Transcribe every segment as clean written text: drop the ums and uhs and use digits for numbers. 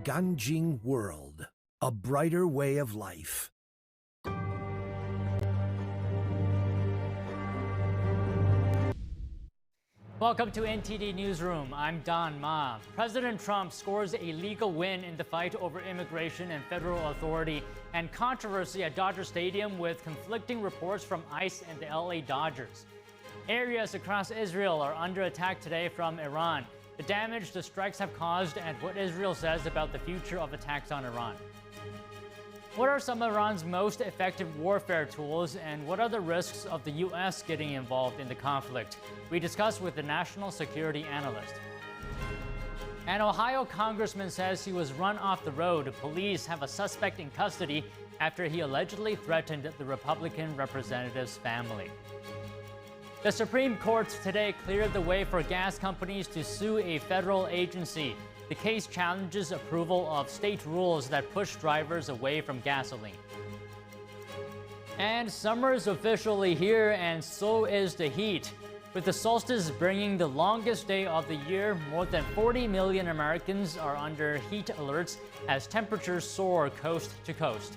Ganjing World, a brighter way of life. Welcome to NTD Newsroom. I'm Don Ma. President Trump scores a legal win in the fight over immigration and federal authority and controversy at Dodger Stadium with conflicting reports from ICE and the LA Dodgers. Areas across Israel are under attack today from Iran. The damage the strikes have caused and what Israel says about the future of attacks on Iran. What are some of Iran's most effective warfare tools, and what are the risks of the U.S. getting involved in the conflict? We discuss with the national security analyst. An Ohio congressman says he was run off the road. Police have a suspect in custody after he allegedly threatened the Republican representative's family. The Supreme Court today cleared the way for gas companies to sue a federal agency. The case challenges approval of state rules that push drivers away from gasoline. And summer's officially here, and so is the heat. With the solstice bringing the longest day of the year, more than 40 million Americans are under heat alerts as temperatures soar coast to coast.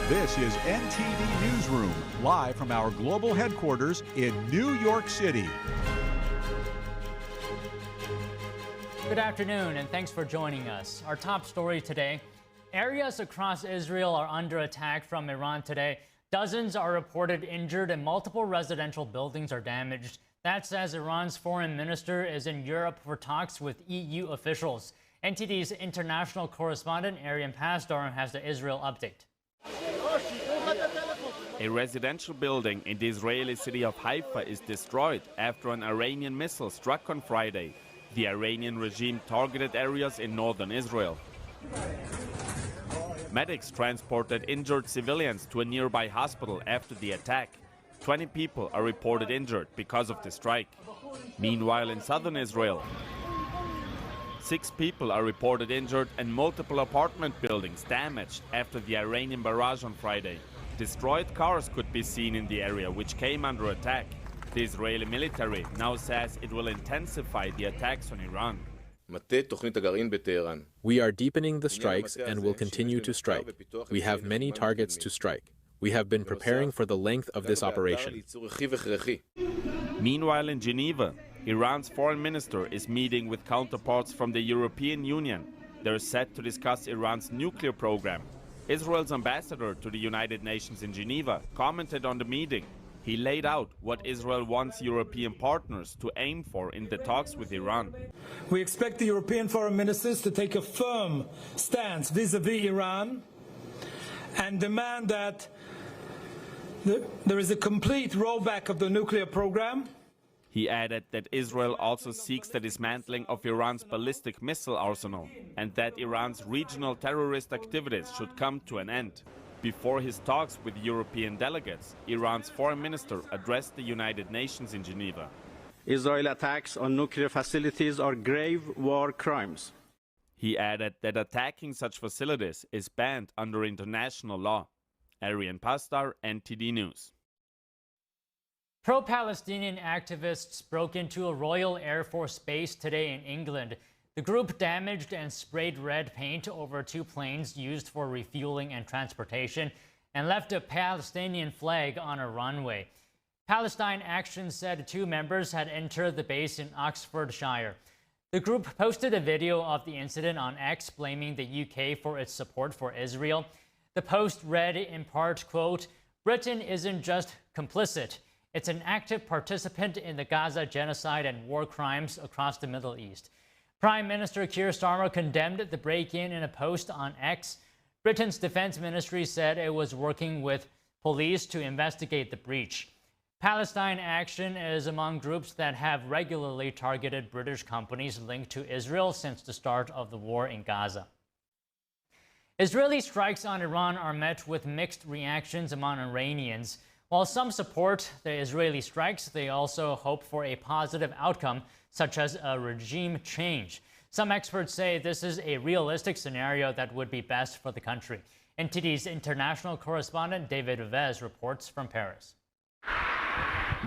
This is NTD Newsroom, live from our global headquarters in New York City. Good afternoon, and thanks for joining us. Our top story today: areas across Israel are under attack from Iran today. Dozens are reported injured and multiple residential buildings are damaged. That says Iran's foreign minister is in Europe for talks with EU officials. NTD's international correspondent Arian Pastor has the Israel update. A residential building in the Israeli city of Haifa is destroyed after an Iranian missile struck on Friday. The Iranian regime targeted areas in northern Israel. Medics transported injured civilians to a nearby hospital after the attack. 20 people are reported injured because of the strike. Meanwhile, in southern Israel, 6 people are reported injured and multiple apartment buildings damaged after the Iranian barrage on Friday. Destroyed cars could be seen in the area, which came under attack. The Israeli military now says it will intensify the attacks on Iran. We are deepening the strikes and will continue to strike. We have many targets to strike. We have been preparing for the length of this operation. Meanwhile, in Geneva, Iran's foreign minister is meeting with counterparts from the European Union. They're set to discuss Iran's nuclear program. Israel's ambassador to the United Nations in Geneva commented on the meeting. He laid out what Israel wants European partners to aim for in the talks with Iran. We expect the European foreign ministers to take a firm stance vis-à-vis Iran and demand that there is a complete rollback of the nuclear program. He added that Israel also seeks the dismantling of Iran's ballistic missile arsenal and that Iran's regional terrorist activities should come to an end. Before his talks with European delegates, Iran's foreign minister addressed the United Nations in Geneva. Israeli attacks on nuclear facilities are grave war crimes. He added that attacking such facilities is banned under international law. Arian Pastar, NTD News. Pro-Palestinian activists broke into a Royal Air Force base today in England. The group damaged and sprayed red paint over 2 planes used for refueling and transportation and left a Palestinian flag on a runway. Palestine Action said 2 members had entered the base in Oxfordshire. The group posted a video of the incident on X, blaming the UK for its support for Israel. The post read in part, quote, "Britain isn't just complicit. It's an active participant in the Gaza genocide and war crimes across the Middle East." Prime Minister Keir Starmer condemned the break-in in a post on X. Britain's defense ministry said it was working with police to investigate the breach. Palestine Action is among groups that have regularly targeted British companies linked to Israel since the start of the war in Gaza. Israeli strikes on Iran are met with mixed reactions among Iranians. While some support the Israeli strikes, they also hope for a positive outcome, such as a regime change. Some experts say this is a realistic scenario that would be best for the country. NTD's international correspondent David Vez reports from Paris.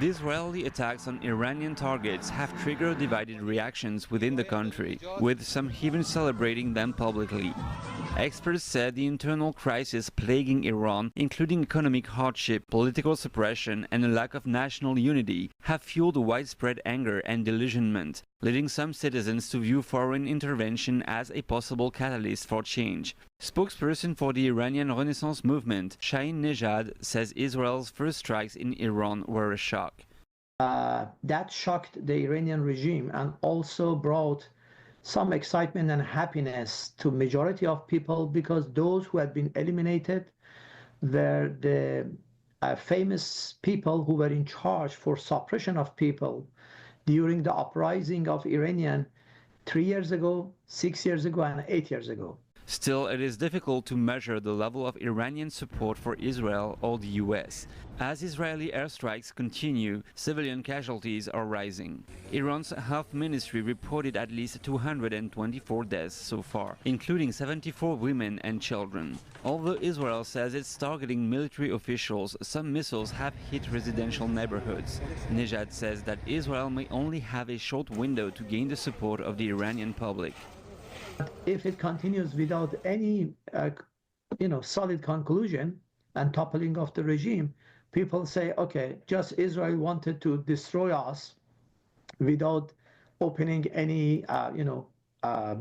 The Israeli attacks on Iranian targets have triggered divided reactions within the country, with some even celebrating them publicly. Experts said the internal crisis plaguing Iran, including economic hardship, political suppression, and a lack of national unity, have fueled widespread anger and disillusionment, leading some citizens to view foreign intervention as a possible catalyst for change. Spokesperson for the Iranian Renaissance movement, Nejad, says Israel's first strikes in Iran were a shock. That shocked the Iranian regime and also brought some excitement and happiness to majority of people, because those who had been eliminated were the famous people who were in charge for suppression of people during the uprising of Iranian 3 years ago, 6 years ago, and 8 years ago. Still, it is difficult to measure the level of Iranian support for Israel or the US. As Israeli airstrikes continue, civilian casualties are rising. Iran's health ministry reported at least 224 deaths so far, including 74 women and children. Although Israel says it's targeting military officials, some missiles have hit residential neighborhoods. Nejad says that Israel may only have a short window to gain the support of the Iranian public. If it continues without any, solid conclusion and toppling of the regime, people say, okay, just Israel wanted to destroy us without opening any,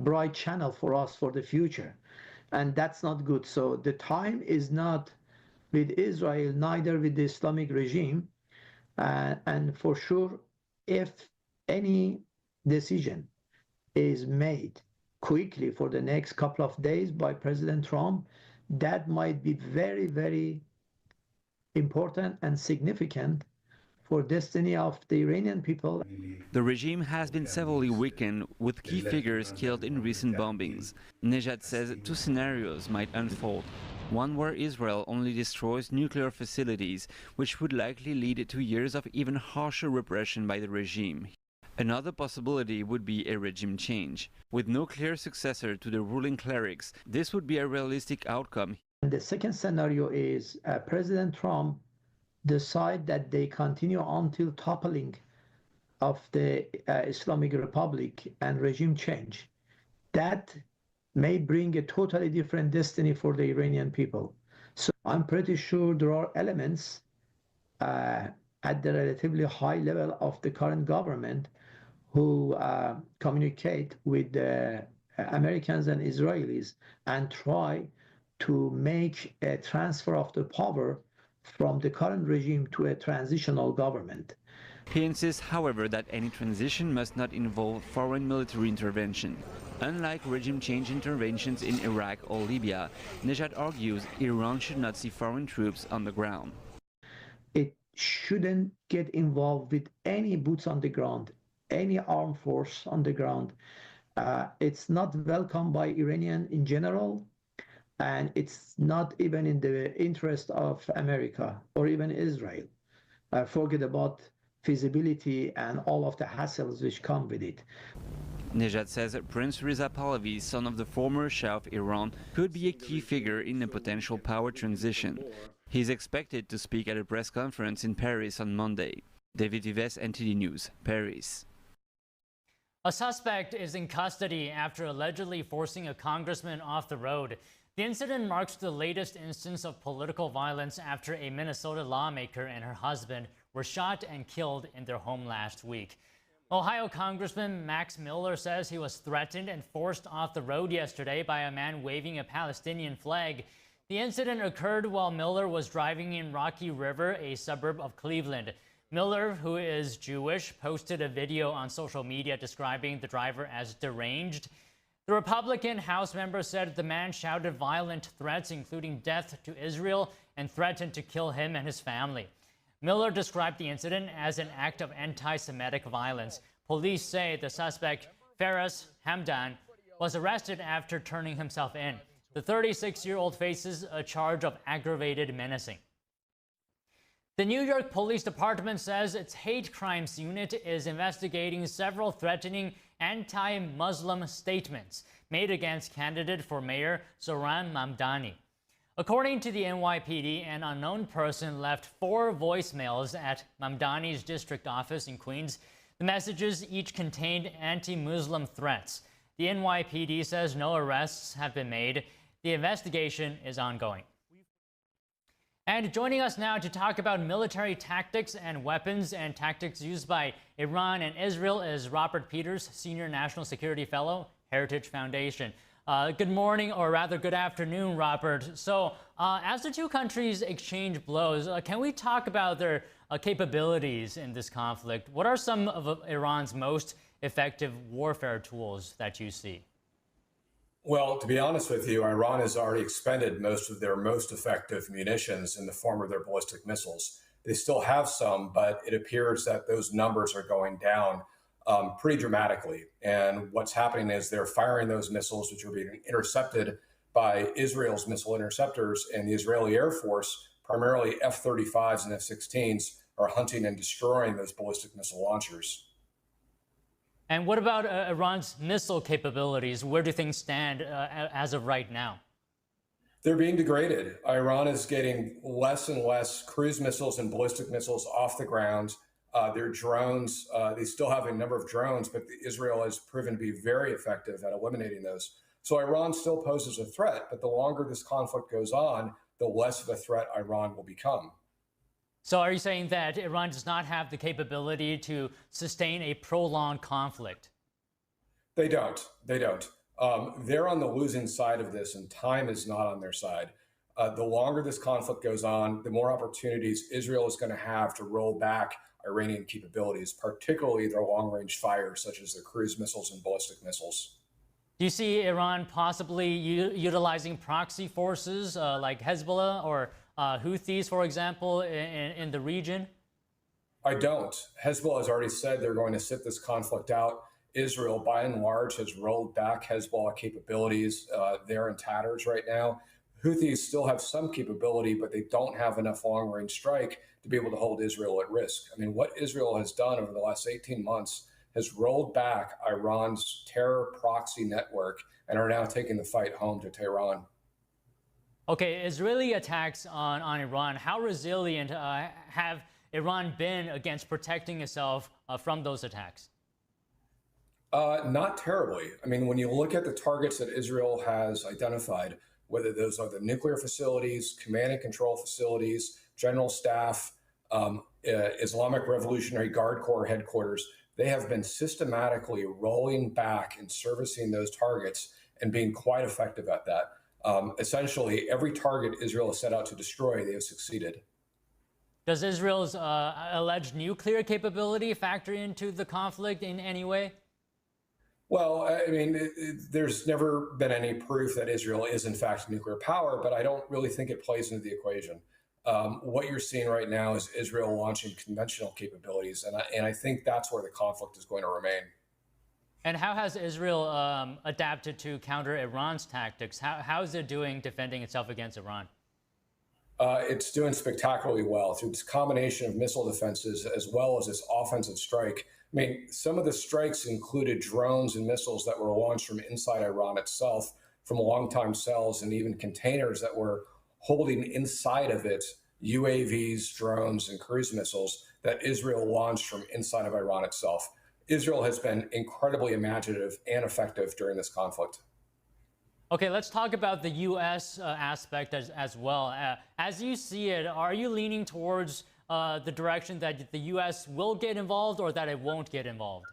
bright channel for us for the future. And that's not good. So the time is not with Israel, neither with the Islamic regime. And for sure, if any decision is made quickly for the next couple of days by President Trump, that might be very, very important and significant for destiny of the Iranian people. The regime has been severely weakened, with key figures killed in recent bombings. Nejad says two scenarios might unfold. One where Israel only destroys nuclear facilities, which would likely lead to years of even harsher repression by the regime. Another possibility would be a regime change. With no clear successor to the ruling clerics, this would be a realistic outcome. The second scenario is President Trump decide that they continue until toppling of the Islamic Republic and regime change. That may bring a totally different destiny for the Iranian people. So I'm pretty sure there are elements at the relatively high level of the current government who communicate with the Americans and Israelis and try to make a transfer of the power from the current regime to a transitional government. He insists, however, that any transition must not involve foreign military intervention. Unlike regime change interventions in Iraq or Libya, Nejad argues Iran should not see foreign troops on the ground. It shouldn't get involved with any boots on the ground, any armed force on the ground. It's not welcome by Iranian in general, and it's not even in the interest of America or even Israel. Forget about feasibility and all of the hassles which come with it. Nejad says that Prince Reza Pahlavi, son of the former Shah of Iran, could be a key figure in a potential power transition. He is expected to speak at a press conference in Paris on Monday. David Vives, NTD News, Paris. A suspect is in custody after allegedly forcing a congressman off the road. The incident marks the latest instance of political violence after a Minnesota lawmaker and her husband were shot and killed in their home last week. Ohio Congressman Max Miller says he was threatened and forced off the road yesterday by a man waving a Palestinian flag. The incident occurred while Miller was driving in Rocky River, a suburb of Cleveland. Miller, who is Jewish, posted a video on social media describing the driver as deranged. The Republican House member said the man shouted violent threats, including death to Israel, and threatened to kill him and his family. Miller described the incident as an act of anti-Semitic violence. Police say the suspect, Faraz Hamdan, was arrested after turning himself in. The 36-year-old faces a charge of aggravated menacing. The New York Police Department says its hate crimes unit is investigating several threatening anti-Muslim statements made against candidate for mayor Zohran Mamdani. According to the NYPD, an unknown person left 4 voicemails at Mamdani's district office in Queens. The messages each contained anti-Muslim threats. The NYPD says no arrests have been made. The investigation is ongoing. And joining us now to talk about military tactics and weapons and tactics used by Iran and Israel is Robert Peters, Senior National Security Fellow, Heritage Foundation. Good morning, or rather good afternoon, Robert. So as the two countries exchange blows, can we talk about their capabilities in this conflict? What are some of Iran's most effective warfare tools that you see? Well, to be honest with you, Iran has already expended most of their most effective munitions in the form of their ballistic missiles. They still have some, but it appears that those numbers are going down pretty dramatically. And what's happening is they're firing those missiles, which are being intercepted by Israel's missile interceptors, and the Israeli Air Force, primarily F-35s and F-16s, are hunting and destroying those ballistic missile launchers. And what about Iran's missile capabilities? Where do things stand as of right now? They're being degraded. Iran is getting less and less cruise missiles and ballistic missiles off the ground. Their drones, they still have a number of drones, but Israel has proven to be very effective at eliminating those. So Iran still poses a threat, but the longer this conflict goes on, the less of a threat Iran will become. So are you saying that Iran does not have the capability to sustain a prolonged conflict? They don't. They don't. They're on the losing side of this, and time is not on their side. The longer this conflict goes on, the more opportunities Israel is going to have to roll back Iranian capabilities, particularly their long-range fires, such as their cruise missiles and ballistic missiles. Do you see Iran possibly utilizing proxy forces like Hezbollah or Houthis, for example, in the region? I don't. Hezbollah has already said they're going to sit this conflict out. Israel, by and large, has rolled back Hezbollah capabilities. They're in tatters right now. Houthis still have some capability, but they don't have enough long-range strike to be able to hold Israel at risk. I mean, what Israel has done over the last 18 months has rolled back Iran's terror proxy network and are now taking the fight home to Tehran. Okay, Israeli attacks on Iran, how resilient have Iran been against protecting itself from those attacks? Not terribly. I mean, when you look at the targets that Israel has identified, whether those are the nuclear facilities, command and control facilities, general staff, Islamic Revolutionary Guard Corps headquarters, they have been systematically rolling back and servicing those targets and being quite effective at that. Essentially, every target Israel has set out to destroy, they have succeeded. Does Israel's alleged nuclear capability factor into the conflict in any way? Well, I mean, there's never been any proof that Israel is, in fact, nuclear power, but I don't really think it plays into the equation. What you're seeing right now is Israel launching conventional capabilities, and I think that's where the conflict is going to remain. And how has Israel adapted to counter Iran's tactics? How is it doing defending itself against Iran? It's doing spectacularly well through this combination of missile defenses as well as this offensive strike. I mean, some of the strikes included drones and missiles that were launched from inside Iran itself, from long-time cells, and even containers that were holding inside of it UAVs, drones, and cruise missiles that Israel launched from inside of Iran itself. Israel has been incredibly imaginative and effective during this conflict. Okay, let's talk about the U.S. Aspect as well. As you see it, are you leaning towards the direction that the U.S. will get involved or that it won't get involved?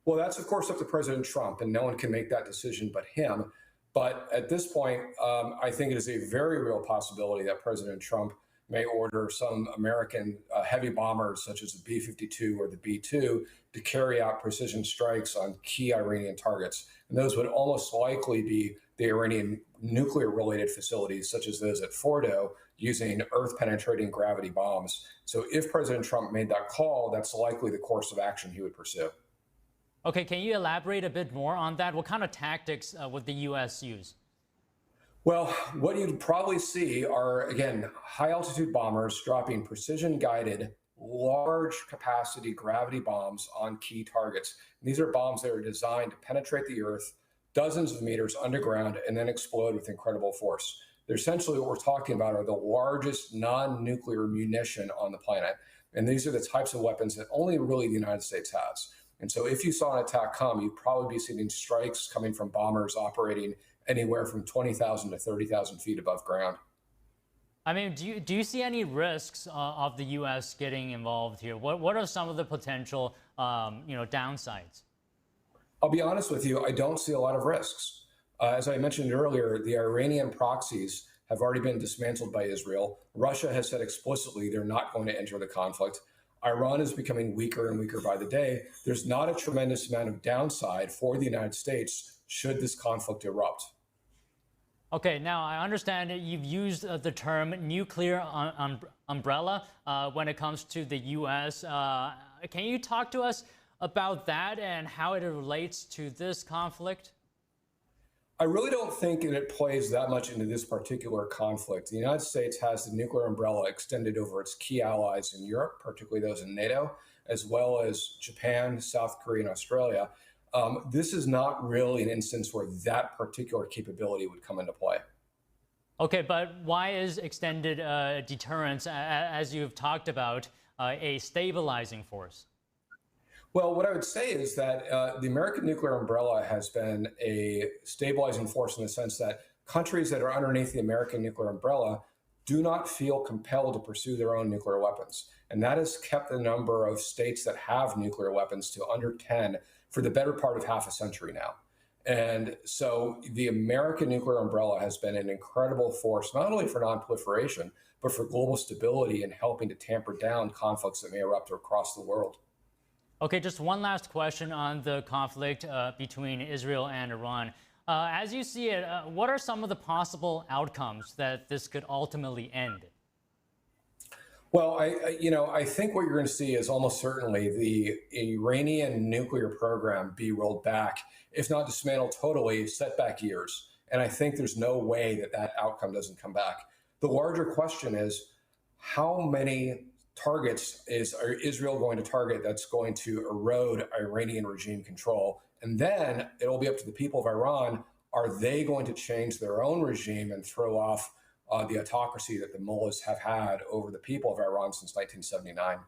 Well, that's, of course, up to President Trump, and no one can make that decision but him. But at this point, I think it is a very real possibility that President Trump may order some American heavy bombers, such as the B-52 or the B-2, to carry out precision strikes on key Iranian targets. And those would almost likely be the Iranian nuclear-related facilities, such as those at Fordo, using Earth-penetrating gravity bombs. So if President Trump made that call, that's likely the course of action he would pursue. Okay, can you elaborate a bit more on that? What kind of tactics would the U.S. use? Well, what you'd probably see are, again, high-altitude bombers dropping precision-guided, large-capacity gravity bombs on key targets. And these are bombs that are designed to penetrate the Earth dozens of meters underground and then explode with incredible force. Essentially what we're talking about are the largest non-nuclear munition on the planet. And these are the types of weapons that only really the United States has. And so if you saw an attack come, you'd probably be seeing strikes coming from bombers operating anywhere from 20,000 to 30,000 feet above ground. I mean, do you see any risks of the U.S. getting involved here? What are some of the potential, downsides? I'll be honest with you, I don't see a lot of risks. As I mentioned earlier, the Iranian proxies have already been dismantled by Israel. Russia has said explicitly they're not going to enter the conflict. Iran is becoming weaker and weaker by the day. There's not a tremendous amount of downside for the United States should this conflict erupt. Okay, now I understand that you've used the term nuclear umbrella when it comes to the U.S. Can you talk to us about that and how it relates to this conflict? I really don't think that it plays that much into this particular conflict. The United States has the nuclear umbrella extended over its key allies in Europe, particularly those in NATO, as well as Japan, South Korea, and Australia. This is not really an instance where that particular capability would come into play. Okay, but why is extended deterrence, as you've talked about, a stabilizing force? Well, what I would say is that the American nuclear umbrella has been a stabilizing force in the sense that countries that are underneath the American nuclear umbrella do not feel compelled to pursue their own nuclear weapons. And that has kept the number of states that have nuclear weapons to under 10 for the better part of half a century now. And so the American nuclear umbrella has been an incredible force, not only for nonproliferation, but for global stability and helping to tamper down conflicts that may erupt across the world. Okay, just one last question on the conflict between Israel and Iran. As you see it, what are some of the possible outcomes that this could ultimately end? Well, I think what you're going to see is almost certainly the Iranian nuclear program be rolled back, if not dismantled totally, set back years. And I think there's no way that that outcome doesn't come back. The larger question is, how many targets is Israel going to target that's going to erode Iranian regime control? And then it'll be up to the people of Iran. Are they going to change their own regime and throw off the autocracy that the mullahs have had over the people of Iran since 1979?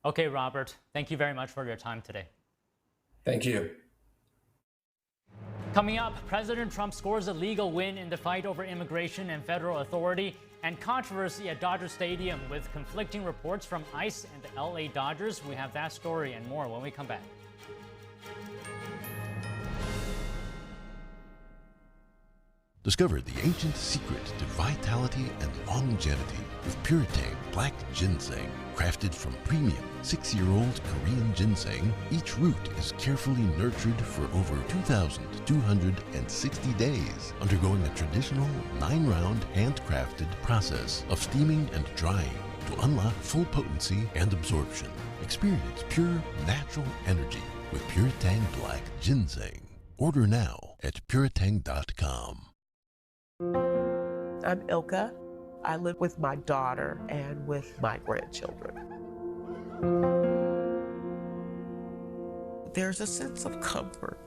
Okay, Robert, thank you very much for your time today. Thank you. Coming up, President Trump scores a legal win in the fight over immigration and federal authority, and controversy at Dodger Stadium with conflicting reports from ICE and the LA Dodgers. We have that story and more when we come back. Discover the ancient secret to vitality and longevity with Puretang Black Ginseng. Crafted from premium 6-year-old Korean ginseng, each root is carefully nurtured for over 2,260 days, undergoing a traditional 9-round handcrafted process of steaming and drying to unlock full potency and absorption. Experience pure, natural energy with Puretang Black Ginseng. Order now at puretang.com. I'm Ilka. I live with my daughter and with my grandchildren. There's a sense of comfort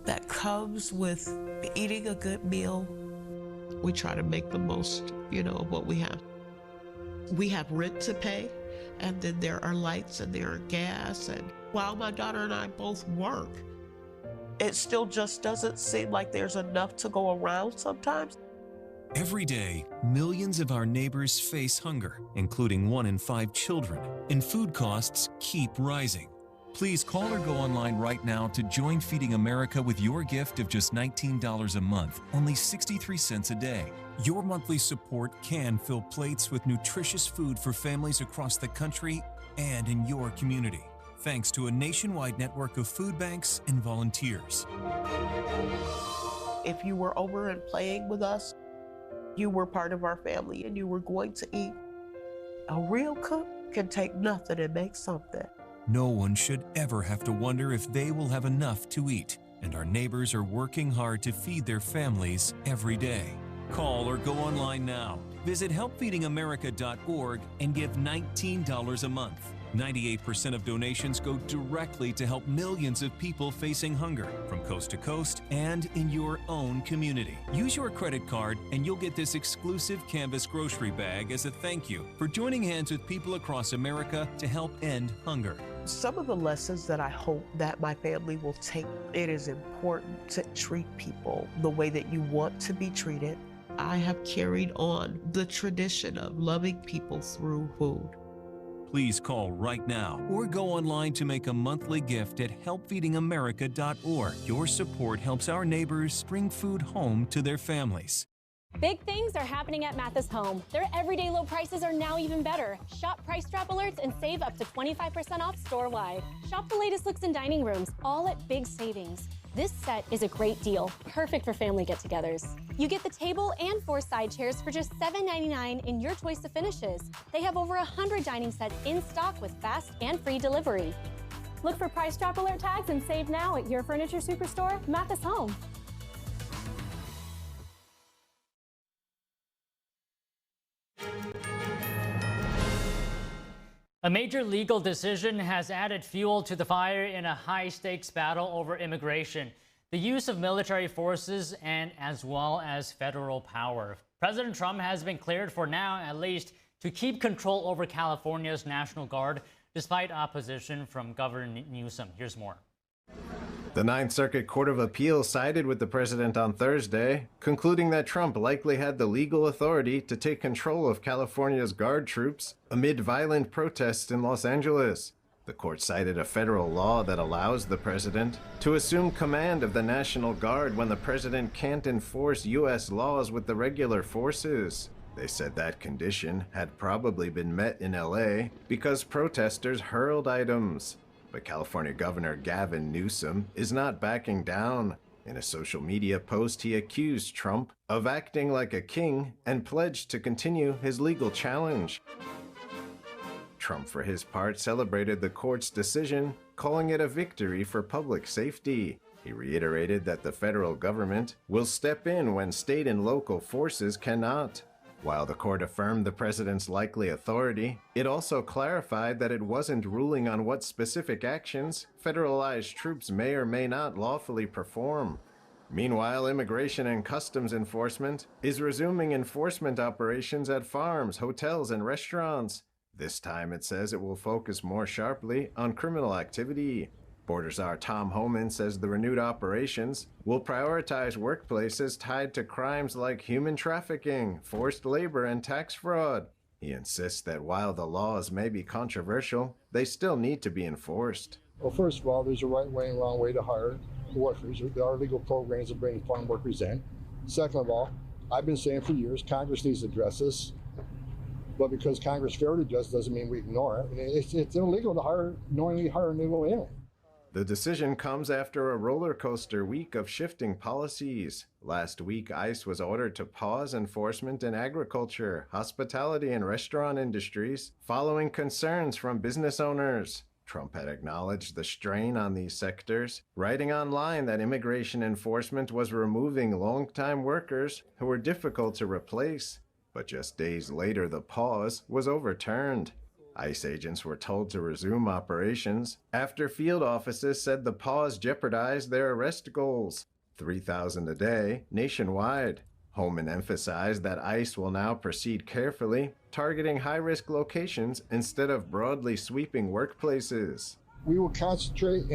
that comes with eating a good meal. We try to make the most, of what we have. We have rent to pay, and then there are lights and there are gas. And while my daughter and I both work, it still just doesn't seem like there's enough to go around sometimes. Every day, millions of our neighbors face hunger, including 1 in 5 children, and food costs keep rising. Please call or go online right now to join Feeding America with your gift of just $19 a month, only 63 cents a day. Your monthly support can fill plates with nutritious food for families across the country and in your community, thanks to a nationwide network of food banks and volunteers. If you were over and playing with us, you were part of our family and you were going to eat. A real cook can take nothing and make something. No one should ever have to wonder if they will have enough to eat, and our neighbors are working hard to feed their families every day. Call or go online now. Visit helpfeedingamerica.org and give $19 a month. 98% of donations go directly to help millions of people facing hunger from coast to coast and in your own community. Use your credit card and you'll get this exclusive canvas grocery bag as a thank you for joining hands with people across America to help end hunger. Some of the lessons that I hope that my family will take, it is important to treat people the way that you want to be treated. I have carried on the tradition of loving people through food. Please call right now or go online to make a monthly gift at helpfeedingamerica.org. Your support helps our neighbors bring food home to their families. Big things are happening at Mathis Home. Their everyday low prices are now even better. Shop price drop alerts and save up to 25% off store-wide. Shop the latest looks in dining rooms, all at big savings. This set is a great deal, perfect for family get-togethers. You get the table and 4 side chairs for just $7.99 in your choice of finishes. They have over 100 dining sets in stock with fast and free delivery. Look for price drop alert tags and save now at your furniture superstore, Mathis Home. A major legal decision has added fuel to the fire in a high-stakes battle over immigration, the use of military forces, and as well as federal power. President Trump has been cleared for now, at least, to keep control over California's National Guard, despite opposition from Governor Newsom. Here's more. The Ninth Circuit Court of Appeals sided with the president on Thursday, concluding that Trump likely had the legal authority to take control of California's Guard troops amid violent protests in Los Angeles. The court cited a federal law that allows the president to assume command of the National Guard when the president can't enforce U.S. laws with the regular forces. They said that condition had probably been met in L.A. because protesters hurled items. But California Governor Gavin Newsom is not backing down. In a social media post, he accused Trump of acting like a king and pledged to continue his legal challenge. Trump, for his part, celebrated the court's decision, calling it a victory for public safety. He reiterated that the federal government will step in when state and local forces cannot. While the court affirmed the president's likely authority, it also clarified that it wasn't ruling on what specific actions federalized troops may or may not lawfully perform. Meanwhile, Immigration and Customs Enforcement is resuming enforcement operations at farms, hotels, and restaurants. This time, it says it will focus more sharply on criminal activity. Border Czar Tom Homan says the renewed operations will prioritize workplaces tied to crimes like human trafficking, forced labor, and tax fraud. He insists that while the laws may be controversial, they still need to be enforced. Well, first of all, there's a right way and wrong way to hire workers. There are legal programs that bring farm workers in. Second of all, I've been saying for years, Congress needs to address this. But because Congress failed to address it doesn't mean we ignore it. It's illegal to knowingly hire an illegal alien. The decision comes after a roller coaster week of shifting policies. Last week, ICE was ordered to pause enforcement in agriculture, hospitality, and restaurant industries following concerns from business owners. Trump had acknowledged the strain on these sectors, writing online that immigration enforcement was removing longtime workers who were difficult to replace. But just days later, the pause was overturned. ICE agents were told to resume operations after field offices said the pause jeopardized their arrest goals, 3,000 a day nationwide. Homan emphasized that ICE will now proceed carefully, targeting high-risk locations instead of broadly sweeping workplaces. We will concentrate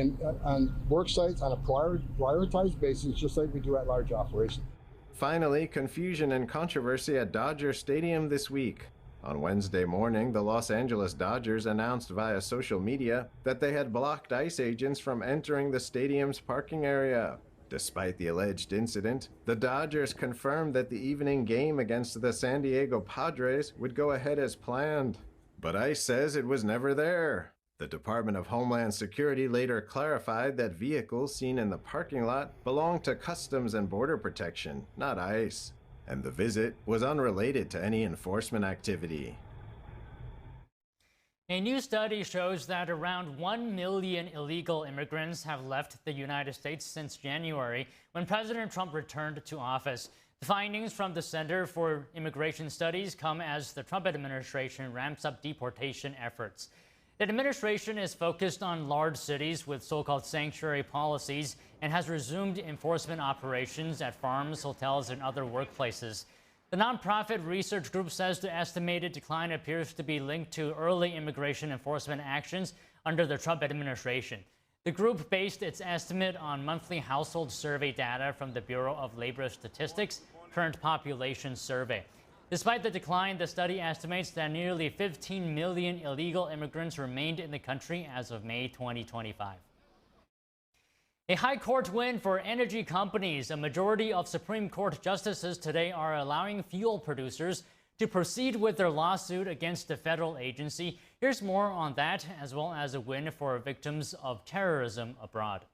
on work sites on a prioritized basis, just like we do at large operations. Finally, confusion and controversy at Dodger Stadium this week. On Wednesday morning, the Los Angeles Dodgers announced via social media that they had blocked ICE agents from entering the stadium's parking area. Despite the alleged incident, the Dodgers confirmed that the evening game against the San Diego Padres would go ahead as planned. But ICE says it was never there. The Department of Homeland Security later clarified that vehicles seen in the parking lot belonged to Customs and Border Protection, not ICE. And the visit was unrelated to any enforcement activity. A new study shows that around 1 million illegal immigrants have left the United States since January, when President Trump returned to office. The findings from the Center for Immigration Studies come as the Trump administration ramps up deportation efforts. The administration is focused on large cities with so-called sanctuary policies and has resumed enforcement operations at farms, hotels, and other workplaces. The nonprofit research group says the estimated decline appears to be linked to early immigration enforcement actions under the Trump administration. The group based its estimate on monthly household survey data from the Bureau of Labor Statistics Current Population Survey. Despite the decline, the study estimates that nearly 15 million illegal immigrants remained in the country as of May 2025. A high court win for energy companies. A majority of Supreme Court justices today are allowing fuel producers to proceed with their lawsuit against the federal agency. Here's more on that, as well as a win for victims of terrorism abroad.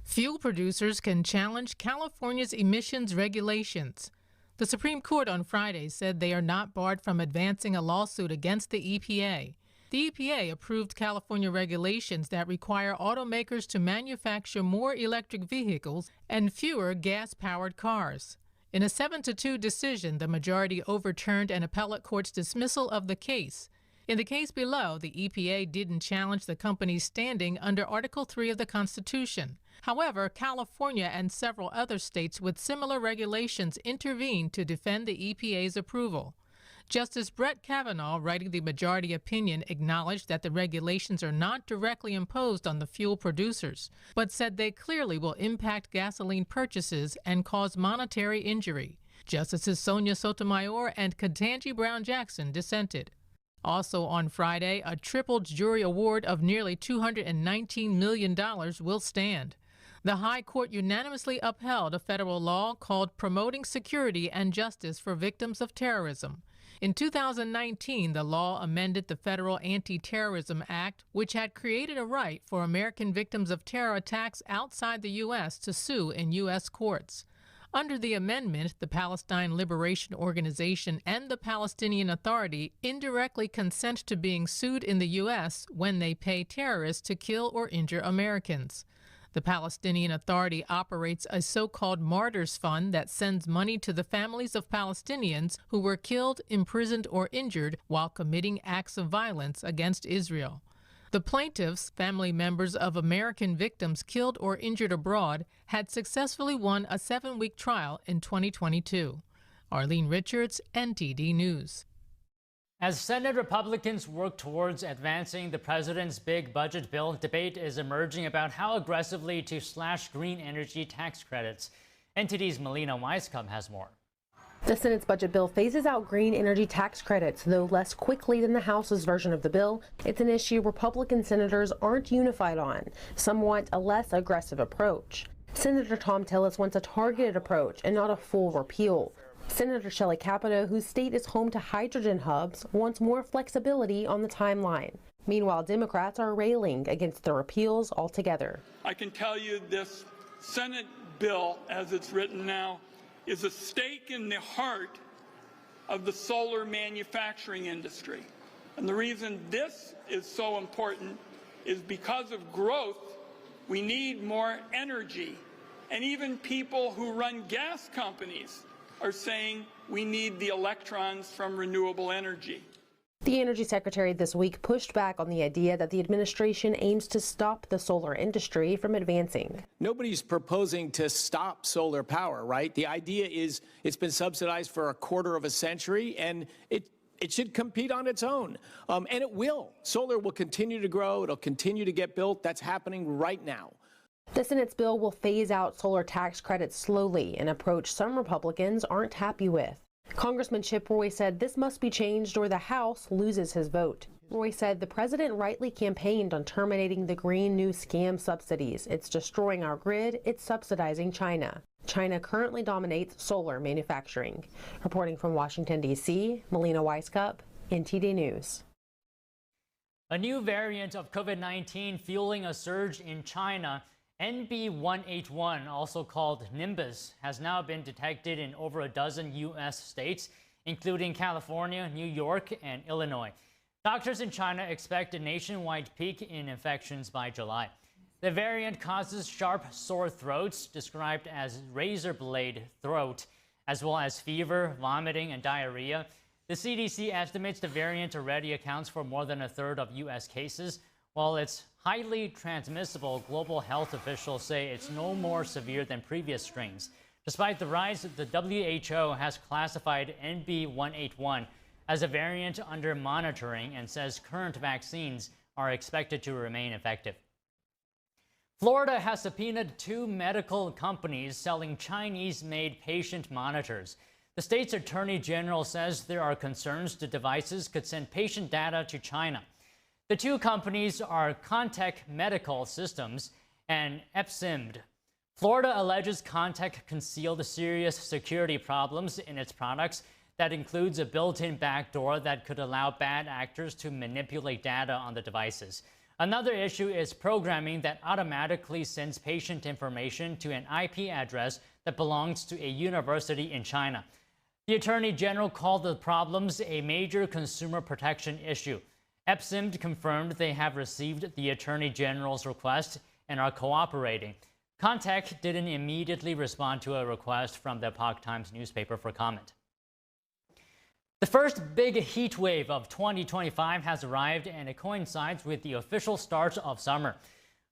Fuel producers can challenge California's emissions regulations. The Supreme Court on Friday said they are not barred from advancing a lawsuit against the EPA. The EPA approved California regulations that require automakers to manufacture more electric vehicles and fewer gas-powered cars. In a 7-2 decision, the majority overturned an appellate court's dismissal of the case. In the case below, the EPA didn't challenge the company's standing under Article 3 of the Constitution. However, California and several other states with similar regulations intervened to defend the EPA's approval. Justice Brett Kavanaugh, writing the majority opinion, acknowledged that the regulations are not directly imposed on the fuel producers, but said they clearly will impact gasoline purchases and cause monetary injury. Justices Sonia Sotomayor and Ketanji Brown Jackson dissented. Also on Friday, a tripled jury award of nearly $219 million will stand. The High Court unanimously upheld a federal law called Promoting Security and Justice for Victims of Terrorism. In 2019, the law amended the Federal Anti-Terrorism Act, which had created a right for American victims of terror attacks outside the U.S. to sue in U.S. courts. Under the amendment, the Palestine Liberation Organization and the Palestinian Authority indirectly consent to being sued in the U.S. when they pay terrorists to kill or injure Americans. The Palestinian Authority operates a so-called Martyrs Fund that sends money to the families of Palestinians who were killed, imprisoned, or injured while committing acts of violence against Israel. The plaintiffs, family members of American victims killed or injured abroad, had successfully won a 7-week trial in 2022. Arlene Richards, NTD News. As Senate Republicans work towards advancing the president's big budget bill, debate is emerging about how aggressively to slash green energy tax credits. NTD's Melina Weiskamp has more. The Senate's budget bill phases out green energy tax credits, though less quickly than the House's version of the bill. It's an issue Republican senators aren't unified on. Some want a less aggressive approach. Senator Tom Tillis wants a targeted approach and not a full repeal. Senator Shelley Capito, whose state is home to hydrogen hubs, wants more flexibility on the timeline. Meanwhile, Democrats are railing against the repeals altogether. I can tell you this Senate bill, as it's written now, is a stake in the heart of the solar manufacturing industry. And the reason this is so important is because of growth, we need more energy. And even people who run gas companies are saying we need the electrons from renewable energy. The Energy Secretary this week pushed back on the idea that the administration aims to stop the solar industry from advancing. Nobody's proposing to stop solar power, right? The idea is it's been subsidized for a quarter of a century, and it should compete on its own. And it will. Solar will continue to grow. It'll continue to get built. That's happening right now. The Senate's bill will phase out solar tax credits slowly, an approach some Republicans aren't happy with. Congressman Chip Roy said this must be changed or the House loses his vote. Roy said the president rightly campaigned on terminating the Green New Scam subsidies. It's destroying our grid. It's subsidizing China. China currently dominates solar manufacturing. Reporting from Washington, D.C., Melina Weiskamp, NTD News. A new variant of COVID-19 fueling a surge in China, NB181, also called Nimbus, has now been detected in over a dozen U.S. states, including California, New York, and Illinois. Doctors in China expect a nationwide peak in infections by July. The variant causes sharp sore throats, described as razor blade throat, as well as fever, vomiting, and diarrhea. The CDC estimates the variant already accounts for more than a third of U.S. cases. While it's highly transmissible, global health officials say it's no more severe than previous strains. Despite the rise, the WHO has classified NB181 as a variant under monitoring and says current vaccines are expected to remain effective. Florida has subpoenaed 2 medical companies selling Chinese-made patient monitors. The state's attorney general says there are concerns the devices could send patient data to China. The 2 companies are Contech Medical Systems and Epsimd. Florida alleges Contech concealed serious security problems in its products. That includes a built-in backdoor that could allow bad actors to manipulate data on the devices. Another issue is programming that automatically sends patient information to an IP address that belongs to a university in China. The Attorney General called the problems a major consumer protection issue. Epsimd confirmed they have received the Attorney General's request and are cooperating. Contech didn't immediately respond to a request from the Epoch Times newspaper for comment. The first big heat wave of 2025 has arrived, and it coincides with the official start of summer.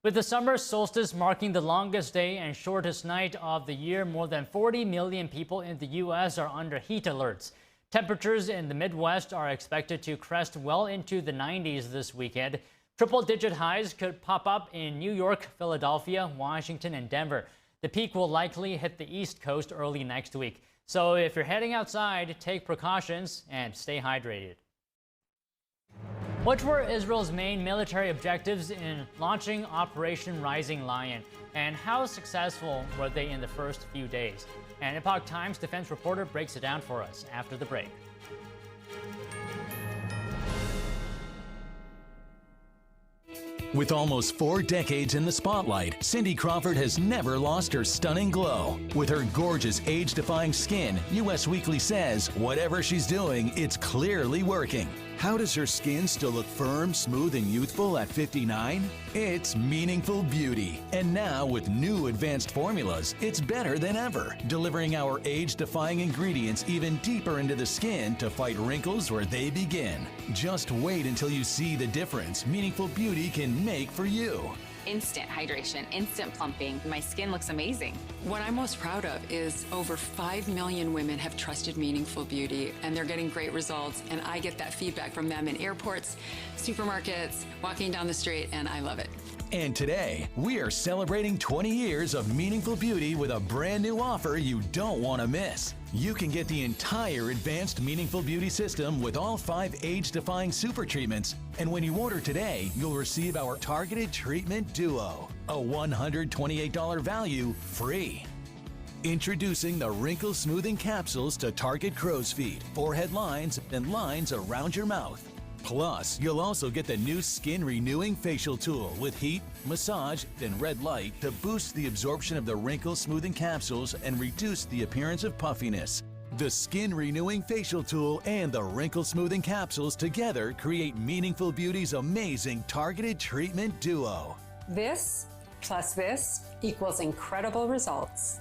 With the summer solstice marking the longest day and shortest night of the year, more than 40 million people in the U.S. are under heat alerts. Temperatures in the Midwest are expected to crest well into the 90s this weekend. Triple-digit highs could pop up in New York, Philadelphia, Washington, and Denver. The peak will likely hit the East Coast early next week. So if you're heading outside, take precautions and stay hydrated. What were Israel's main military objectives in launching Operation Rising Lion? And how successful were they in the first few days? An Epoch Times defense reporter breaks it down for us after the break. With almost 4 decades in the spotlight, Cindy Crawford has never lost her stunning glow. With her gorgeous, age-defying skin, US Weekly says whatever she's doing, it's clearly working. How does her skin still look firm, smooth, and youthful at 59? It's meaningful beauty. And now, with new advanced formulas, it's better than ever, delivering our age-defying ingredients even deeper into the skin to fight wrinkles where they begin. Just wait until you see the difference meaningful beauty can make for you. Instant hydration, instant plumping. My skin looks amazing. What I'm most proud of is over 5 million women have trusted Meaningful Beauty, and they're getting great results, and I get that feedback from them in airports, supermarkets, walking down the street, and I love it. And today, we are celebrating 20 years of Meaningful Beauty with a brand new offer you don't want to miss. You can get the entire advanced Meaningful Beauty system with all 5 age-defying super treatments. And when you order today, you'll receive our Targeted Treatment Duo, a $128 value free. Introducing the Wrinkle Smoothing Capsules to target crow's feet, forehead lines, and lines around your mouth. Plus, you'll also get the new Skin Renewing Facial Tool with heat, massage, and red light to boost the absorption of the wrinkle smoothing capsules and reduce the appearance of puffiness. The Skin Renewing Facial Tool and the Wrinkle Smoothing Capsules together create Meaningful Beauty's amazing Targeted Treatment Duo. This plus this equals incredible results.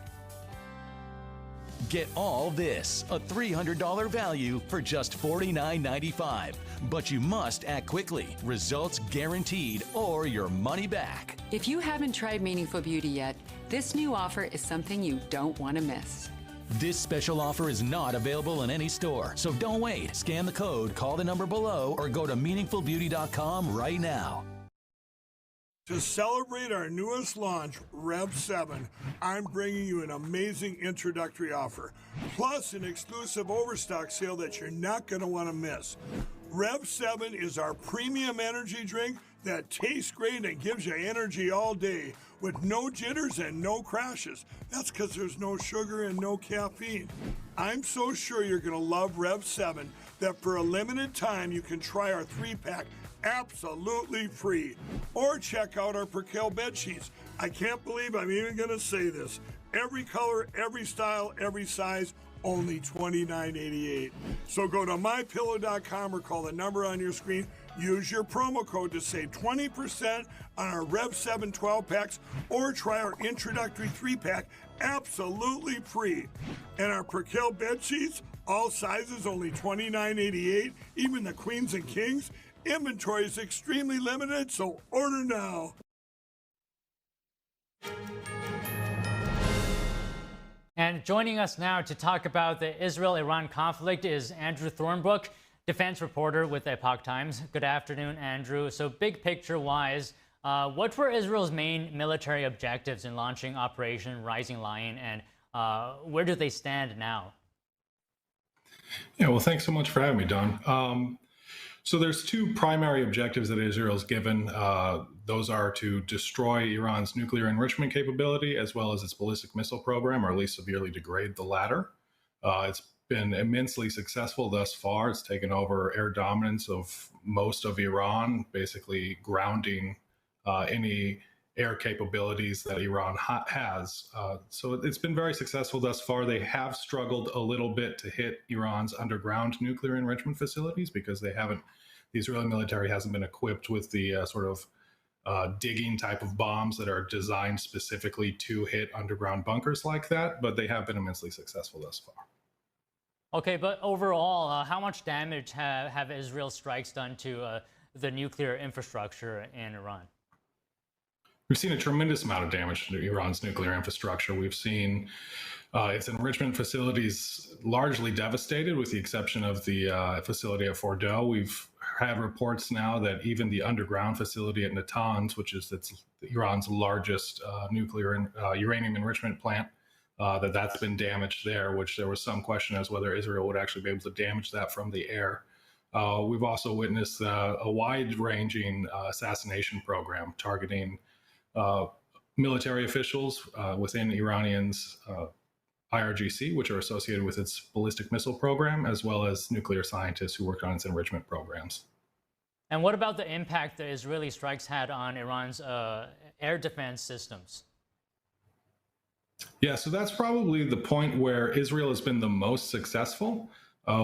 Get all this, a $300 value for just $49.95. But you must act quickly. Results guaranteed or your money back. If you haven't tried Meaningful Beauty yet, this new offer is something you don't want to miss. This special offer is not available in any store, so don't wait. Scan the code, call the number below, or go to meaningfulbeauty.com right now. To celebrate our newest launch, Rev 7, I'm bringing you an amazing introductory offer, plus an exclusive overstock sale that you're not going to want to miss. Rev 7 is our premium energy drink that tastes great and gives you energy all day with no jitters and no crashes. That's because there's no sugar and no caffeine. I'm so sure you're going to love Rev 7 that for a limited time you can try our 3-pack absolutely free. Or check out our Percale bed sheets. I can't believe I'm even going to say this. Every color, every style, every size, only $29.88. So go to mypillow.com or call the number on your screen. Use your promo code to save 20% on our Rev 7 12-packs or try our introductory 3-pack absolutely free. And our Percale bed sheets, All sizes only $29.88, even the queens and kings. Inventory is extremely limited, so order now. And joining us now to talk about the Israel-Iran conflict is Andrew Thornbrook, defense reporter with Epoch Times. Good afternoon, Andrew. So big picture-wise, what were Israel's main military objectives in launching Operation Rising Lion, and where do they stand now? Yeah, well, thanks so much for having me, Don. So there's two primary objectives that Israel's given. Those are to destroy Iran's nuclear enrichment capability, as well as its ballistic missile program, or at least severely degrade the latter. It's been immensely successful thus far. It's taken over air dominance of most of Iran, basically grounding any air capabilities that Iran has. So it's been very successful thus far. They have struggled a little bit to hit Iran's underground nuclear enrichment facilities because the Israeli military hasn't been equipped with the sort of digging type of bombs that are designed specifically to hit underground bunkers like that, but they have been immensely successful thus far. Okay, but overall, how much damage have Israel's strikes done to the nuclear infrastructure in Iran? We've seen a tremendous amount of damage to Iran's nuclear infrastructure. We've seen its enrichment facilities largely devastated, with the exception of the facility at Fordow. We've had reports now that even the underground facility at Natanz, which is Iran's largest nuclear and uranium enrichment plant, that's been damaged there, which there was some question as whether Israel would actually be able to damage that from the air. We've also witnessed a wide-ranging assassination program targeting military officials within Iranian's IRGC, which are associated with its ballistic missile program, as well as nuclear scientists who worked on its enrichment programs. And what about the impact the Israeli strikes had on Iran's air defense systems? Yeah, so that's probably the point where Israel has been the most successful.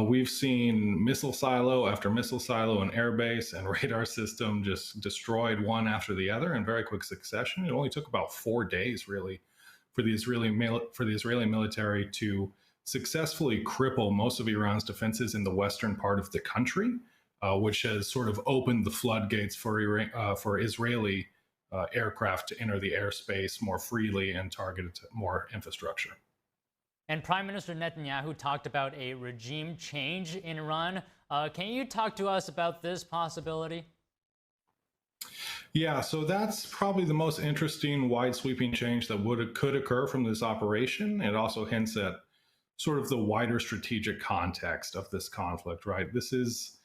We've seen missile silo after missile silo and airbase and radar system just destroyed one after the other in very quick succession. It only took about 4 days, really, for the Israeli military to successfully cripple most of Iran's defenses in the western part of the country, which has sort of opened the floodgates for Israeli aircraft to enter the airspace more freely and target more infrastructure. And Prime Minister Netanyahu talked about a regime change in Iran. Can you talk to us about this possibility? Yeah, so that's probably the most interesting wide-sweeping change that could occur from this operation. It also hints at sort of the wider strategic context of this conflict, right? This is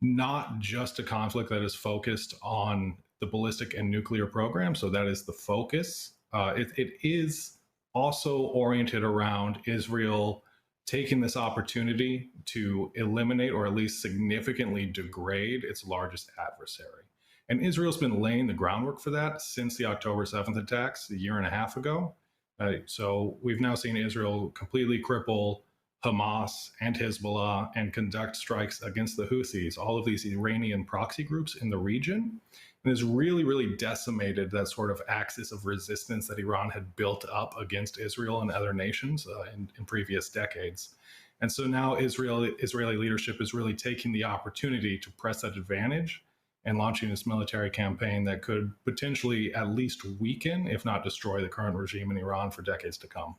not just a conflict that is focused on the ballistic and nuclear program, so that is the focus. It is also oriented around Israel taking this opportunity to eliminate or at least significantly degrade its largest adversary. And Israel's been laying the groundwork for that since the October 7th attacks a year and a half ago. So we've now seen Israel completely cripple Hamas and Hezbollah and conduct strikes against the Houthis, all of these Iranian proxy groups in the region. And has really, really decimated that sort of axis of resistance that Iran had built up against Israel and other nations in previous decades. And so now Israeli leadership is really taking the opportunity to press that advantage and launching this military campaign that could potentially at least weaken, if not destroy, the current regime in Iran for decades to come.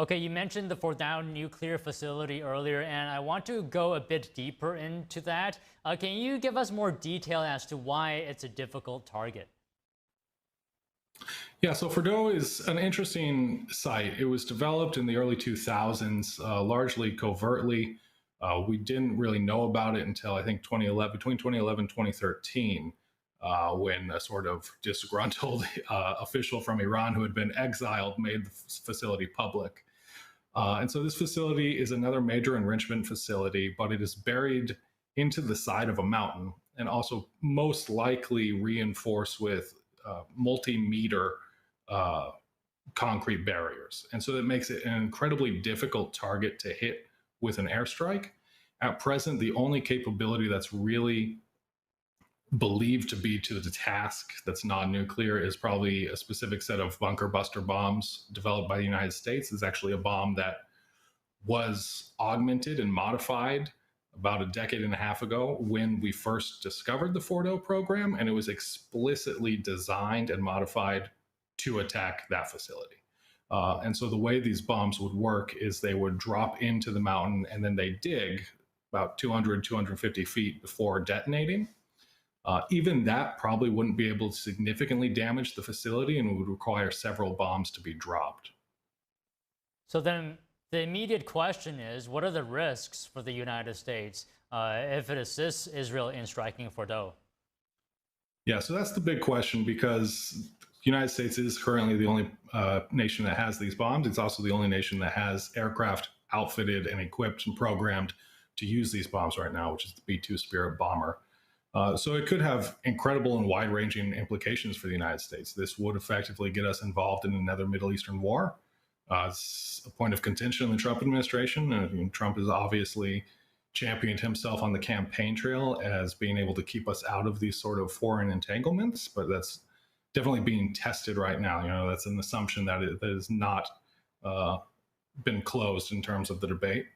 Okay, you mentioned the Fordow nuclear facility earlier, and I want to go a bit deeper into that. Can you give us more detail as to why it's a difficult target? Yeah, so Fordow is an interesting site. It was developed in the early 2000s, largely covertly. We didn't really know about it until I think between 2011 and 2013, when a sort of disgruntled official from Iran who had been exiled made the facility public. And so this facility is another major enrichment facility, but it is buried into the side of a mountain and also most likely reinforced with multi-meter concrete barriers. And so that makes it an incredibly difficult target to hit with an airstrike. At present, the only capability that's really believed to be to the task that's non-nuclear is probably a specific set of bunker buster bombs developed by the United States. It's actually a bomb that was augmented and modified about a decade and a half ago when we first discovered the Fordo program, and it was explicitly designed and modified to attack that facility. And so the way these bombs would work is they would drop into the mountain and then they dig about 200, 250 feet before detonating. Even that probably wouldn't be able to significantly damage the facility and would require several bombs to be dropped. So then the immediate question is, what are the risks for the United States if it assists Israel in striking Fordo? Yeah, so that's the big question, because the United States is currently the only nation that has these bombs. It's also the only nation that has aircraft outfitted and equipped and programmed to use these bombs right now, which is the B-2 Spirit bomber. So it could have incredible and wide-ranging implications for the United States. This would effectively get us involved in another Middle Eastern war. It's a point of contention in the Trump administration. Trump has obviously championed himself on the campaign trail as being able to keep us out of these sort of foreign entanglements, but that's definitely being tested right now. You know, that's an assumption that it has not been closed in terms of the debate.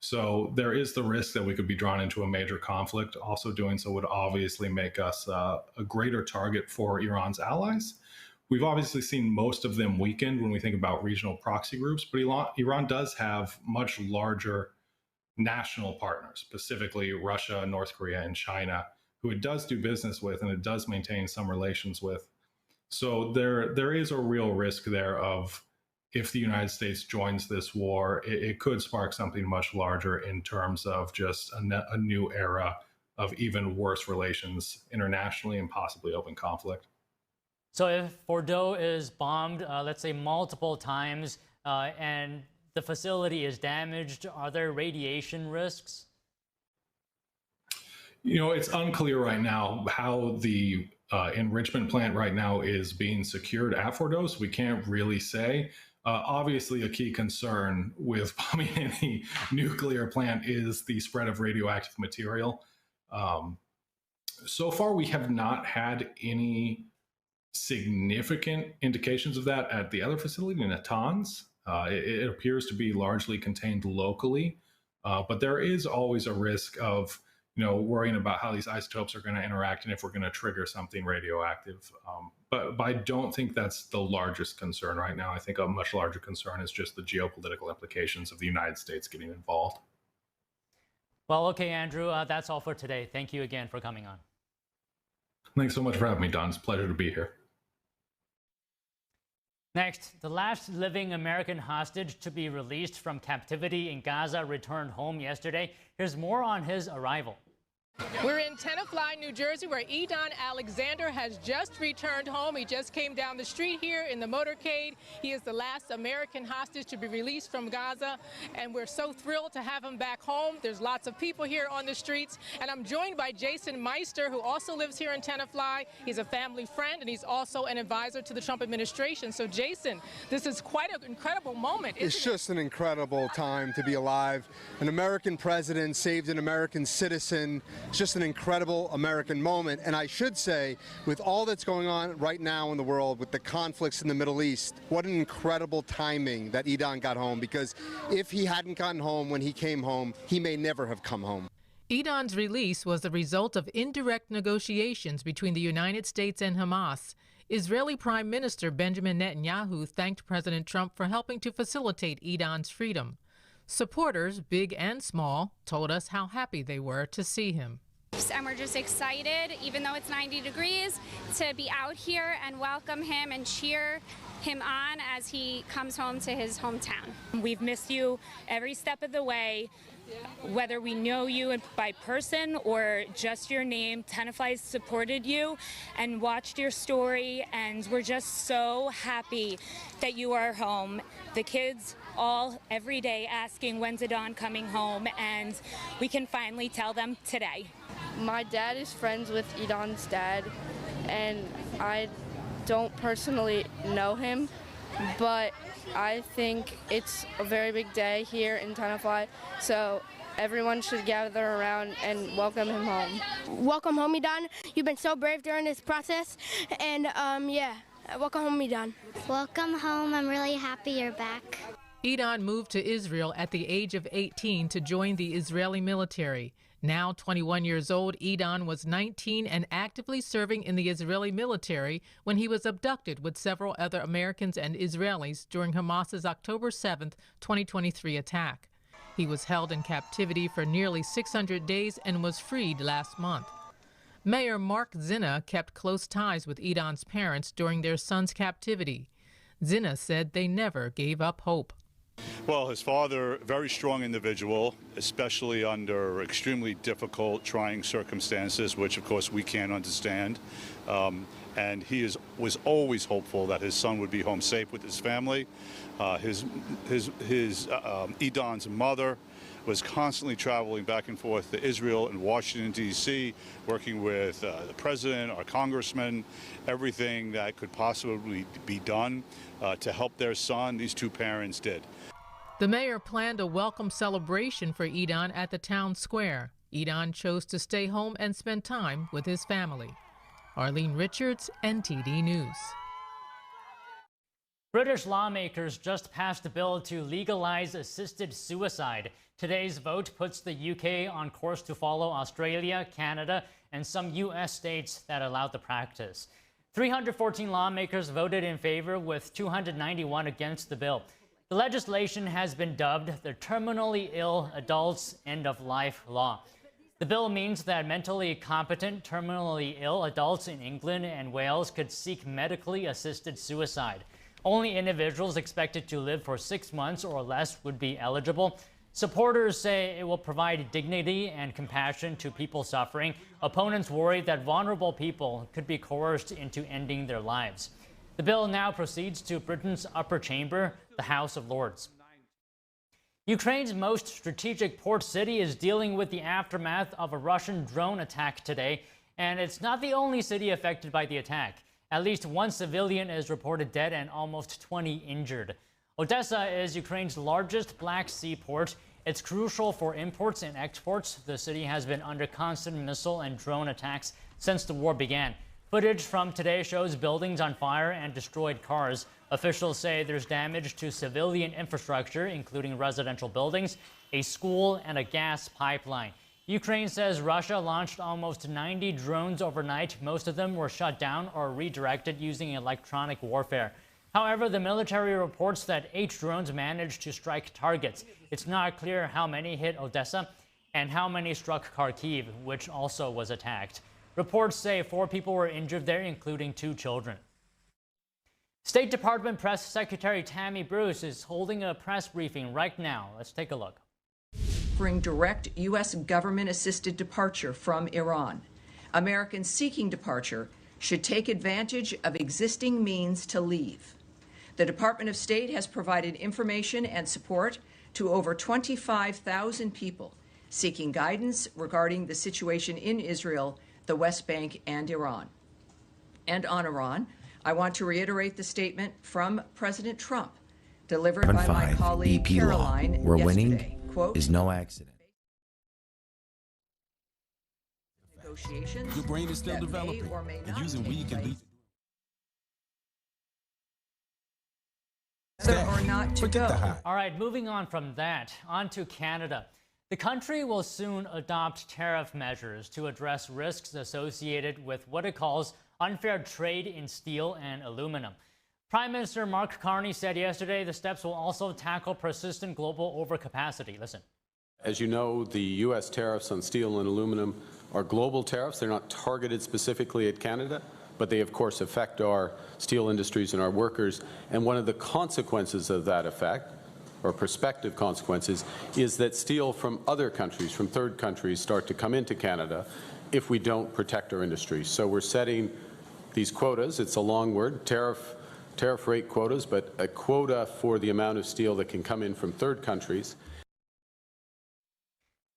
So there is the risk that we could be drawn into a major conflict. Also doing so would obviously make us a greater target for Iran's allies. We've obviously seen most of them weakened when we think about regional proxy groups, but Iran does have much larger national partners, specifically Russia, North Korea, and China, who it does do business with and it does maintain some relations with. So there is a real risk there of, if the United States joins this war, it could spark something much larger in terms of just a new era of even worse relations internationally and possibly open conflict. So if Fordo is bombed, let's say multiple times, and the facility is damaged, are there radiation risks? You know, it's unclear right now how the enrichment plant right now is being secured at Fordo, so we can't really say. Obviously, a key concern with bombing any nuclear plant is the spread of radioactive material. So far, we have not had any significant indications of that at the other facility in Natanz. It appears to be largely contained locally, but there is always a risk of, you know, worrying about how these isotopes are going to interact and if we're going to trigger something radioactive. But I don't think that's the largest concern right now. I think a much larger concern is just the geopolitical implications of the United States getting involved. Well, okay, Andrew, that's all for today. Thank you again for coming on. Thanks so much for having me, Don. It's a pleasure to be here. Next, the last living American hostage to be released from captivity in Gaza returned home yesterday. Here's more on his arrival. We're in Tenafly, New Jersey, where Edon Alexander has just returned home. He just came down the street here in the motorcade. He is the last American hostage to be released from Gaza, and we're so thrilled to have him back home. There's lots of people here on the streets, and I'm joined by Jason Meister, who also lives here in Tenafly. He's a family friend, and he's also an advisor to the Trump administration. So, Jason, this is quite an incredible moment, isn't it? It's just an incredible time to be alive. An American president saved an American citizen. It's just an incredible American moment. And I should say, with all that's going on right now in the world, with the conflicts in the Middle East, what an incredible timing that Edon got home, because if he hadn't gotten home when he came home, he may never have come home. Edon's release was the result of indirect negotiations between the United States and Hamas. Israeli Prime Minister Benjamin Netanyahu thanked President Trump for helping to facilitate Edon's freedom. Supporters, big and small, told us how happy they were to see him. And we're just excited, even though it's 90 degrees, to be out here and welcome him and cheer him on as he comes home to his hometown. We've missed you every step of the way. Whether we know you by person or just your name, Tenafly supported you and watched your story, and we're just so happy that you are home. The kids all every day asking when's Edon coming home, and we can finally tell them today. My dad is friends with Edon's dad, and I don't personally know him, but I think it's a very big day here in Tenafly, so everyone should gather around and welcome him home. Welcome home, Edon. You've been so brave during this process, and yeah, welcome home, Edon. Welcome home. I'm really happy you're back. Idon moved to Israel at the age of 18 to join the Israeli military. Now 21 years old, Idon was 19 and actively serving in the Israeli military when he was abducted with several other Americans and Israelis during Hamas's October 7, 2023 attack. He was held in captivity for nearly 600 days and was freed last month. Mayor Mark Zinna kept close ties with Idon's parents during their son's captivity. Zinna said they never gave up hope. Well, his father, very strong individual, especially under extremely difficult, trying circumstances, which of course we can't understand. And he was always hopeful that his son would be home safe with his family. Idon's mother was constantly traveling back and forth to Israel and Washington, D.C., working with the president, our congressman, everything that could possibly be done to help their son. These two parents did. The mayor planned a welcome celebration for Idon at the town square. Idon chose to stay home and spend time with his family. Arlene Richards, NTD News. British lawmakers just passed a bill to legalize assisted suicide. Today's vote puts the UK on course to follow Australia, Canada, and some U.S. states that allowed the practice. 314 lawmakers voted in favor, with 291 against the bill. The legislation has been dubbed the Terminally Ill Adults End of Life Law. The bill means that mentally competent, terminally ill adults in England and Wales could seek medically assisted suicide. Only individuals expected to live for 6 months or less would be eligible. Supporters say it will provide dignity and compassion to people suffering. Opponents worry that vulnerable people could be coerced into ending their lives. The bill now proceeds to Britain's upper chamber, the House of Lords. Ukraine's most strategic port city is dealing with the aftermath of a Russian drone attack today, and it's not the only city affected by the attack. At least one civilian is reported dead and almost 20 injured. Odessa is Ukraine's largest Black Sea port. It's crucial for imports and exports. The city has been under constant missile and drone attacks since the war began. Footage from today shows buildings on fire and destroyed cars. Officials say there's damage to civilian infrastructure, including residential buildings, a school, and a gas pipeline. Ukraine says Russia launched almost 90 drones overnight. Most of them were shut down or redirected using electronic warfare. However, the military reports that 8 drones managed to strike targets. It's not clear how many hit Odessa and how many struck Kharkiv, which also was attacked. Reports say 4 people were injured there, including 2 children. State Department Press Secretary Tammy Bruce is holding a press briefing right now. Let's take a look. Offering direct U.S. government-assisted departure from Iran. Americans seeking departure should take advantage of existing means to leave. The Department of State has provided information and support to over 25,000 people seeking guidance regarding the situation in Israel, the West Bank, and Iran. And on Iran, I want to reiterate the statement from President Trump, delivered by my colleague EP Caroline law. We're yesterday. winning Quote, is no accident. Negotiations Your brain is still that may developing, or may and not using take weed can lead whether or not to go. All right, moving on from that, on to Canada. The country will soon adopt tariff measures to address risks associated with what it calls unfair trade in steel and aluminum. Prime Minister Mark Carney said yesterday the steps will also tackle persistent global overcapacity. Listen. As you know, the U.S. tariffs on steel and aluminum are global tariffs. They're not targeted specifically at Canada, but they, of course, affect our steel industries and our workers. And one of the consequences of that effect, or prospective consequences, is that steel from other countries, from third countries, start to come into Canada if we don't protect our industries. So we're setting these quotas. It's a long word, tariff rate quotas, but a quota for the amount of steel that can come in from third countries.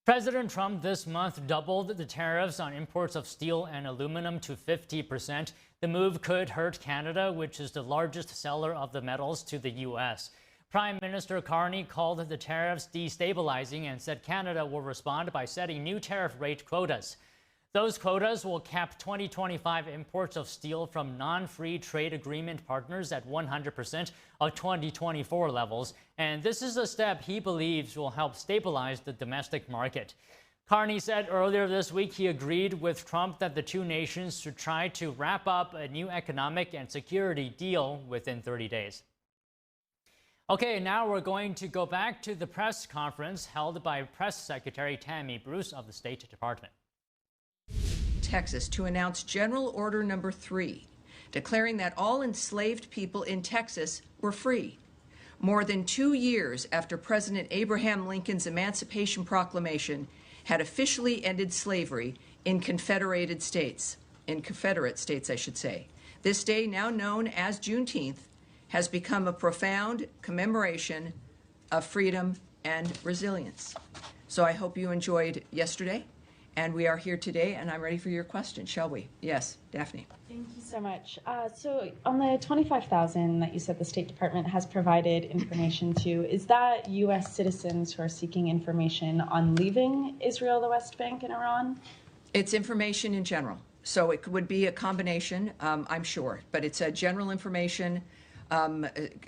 President Trump this month doubled the tariffs on imports of steel and aluminum to 50%. The move could hurt Canada, which is the largest seller of the metals to the U.S. Prime Minister Carney called the tariffs destabilizing and said Canada will respond by setting new tariff rate quotas. Those quotas will cap 2025 imports of steel from non-free trade agreement partners at 100% of 2024 levels. And this is a step he believes will help stabilize the domestic market. Carney said earlier this week he agreed with Trump that the two nations should try to wrap up a new economic and security deal within 30 days. Okay, now we're going to go back to the press conference held by Press Secretary Tammy Bruce of the State Department. Texas to announce General Order Number 3, declaring that all enslaved people in Texas were free. More than 2 years after President Abraham Lincoln's Emancipation Proclamation had officially ended slavery in Confederate States, I should say. This day, now known as Juneteenth, has become a profound commemoration of freedom and resilience. So I hope you enjoyed yesterday. And we are here today, and I'm ready for your question, shall we? Yes, Daphne. Thank you so much. So on the 25,000 that you said the State Department has provided information to, is that U.S. citizens who are seeking information on leaving Israel, the West Bank, and Iran? It's information in general. So it would be a combination, I'm sure. But it's general information,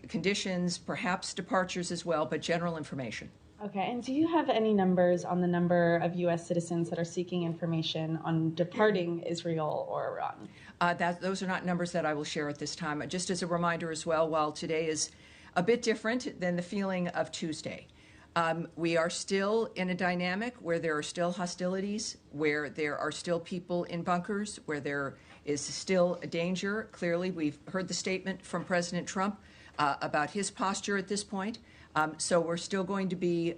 conditions, perhaps departures as well, but general information. Okay, and do you have any numbers on the number of U.S. citizens that are seeking information on departing Israel or Iran? Those are not numbers that I will share at this time. Just as a reminder as well, while today is a bit different than the feeling of Tuesday, we are still in a dynamic where there are still hostilities, where there are still people in bunkers, where there is still a danger. Clearly, we've heard the statement from President Trump about his posture at this point. So we're still going to be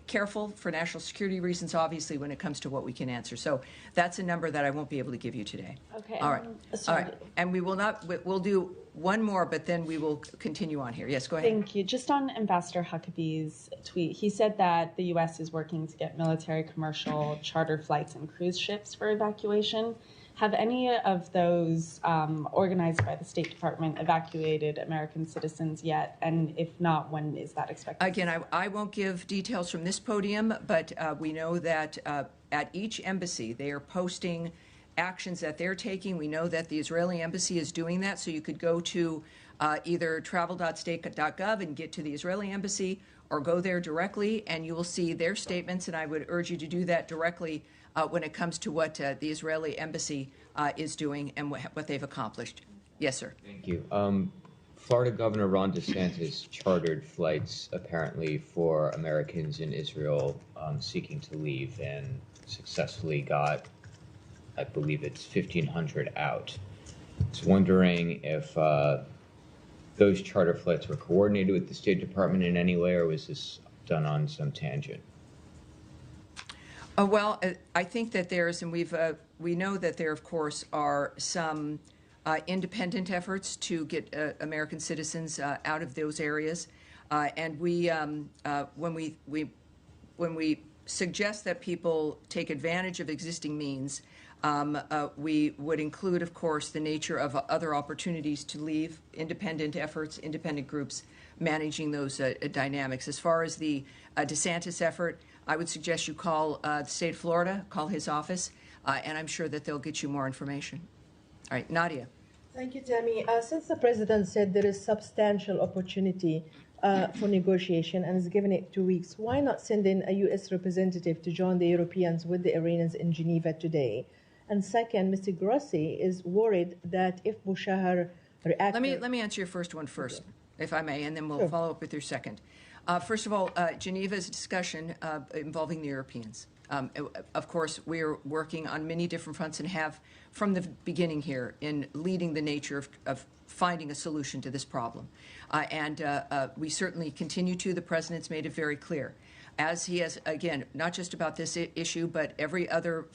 careful for national security reasons, obviously, when it comes to what we can answer. So that's a number that I won't be able to give you today. Okay. All right. All right. And we will not, we'll do one more, but then we will continue on here. Yes, go ahead. Thank you. Just on Ambassador Huckabee's tweet, he said that the U.S. is working to get military, commercial, charter flights, and cruise ships for evacuation. Have any of those organized by the State Department evacuated American citizens yet? And if not, when is that expected? Again, I won't give details from this podium, but we know that at each embassy, they are posting actions that they're taking. We know that the Israeli embassy is doing that. So you could go to either travel.state.gov and get to the Israeli embassy, or go there directly, and you will see their statements. And I would urge you to do that directly when it comes to what the Israeli embassy is doing and what they've accomplished. Yes, sir. Thank you. Florida Governor Ron DeSantis chartered flights apparently for Americans in Israel seeking to leave and successfully got, I believe it's 1,500 out. I was wondering if those charter flights were coordinated with the State Department in any way, or was this done on some tangent? Well, I think that there's, and we know that there, of course, are some independent efforts to get American citizens out of those areas, and when we suggest that people take advantage of existing means, we would include, of course, the nature of other opportunities to leave, independent efforts, independent groups managing those dynamics. As far as the DeSantis effort, I would suggest you call the state of Florida, call his office, and I'm sure that they'll get you more information. All right, Nadia. Thank you, Tammy. Since the president said there is substantial opportunity for negotiation and has given it 2 weeks, why not send in a U.S. representative to join the Europeans with the Iranians in Geneva today? And second, Mr. Grossi is worried that if Bushehr reacts... Let me answer your first one first, if I may, and then we'll follow up with your second. First of all, Geneva is a discussion involving the Europeans. Of course, we're working on many different fronts and have from the beginning here in leading the nature of finding a solution to this problem. And we certainly continue to. The President's made it very clear, as he has, again, not just about this issue, but every other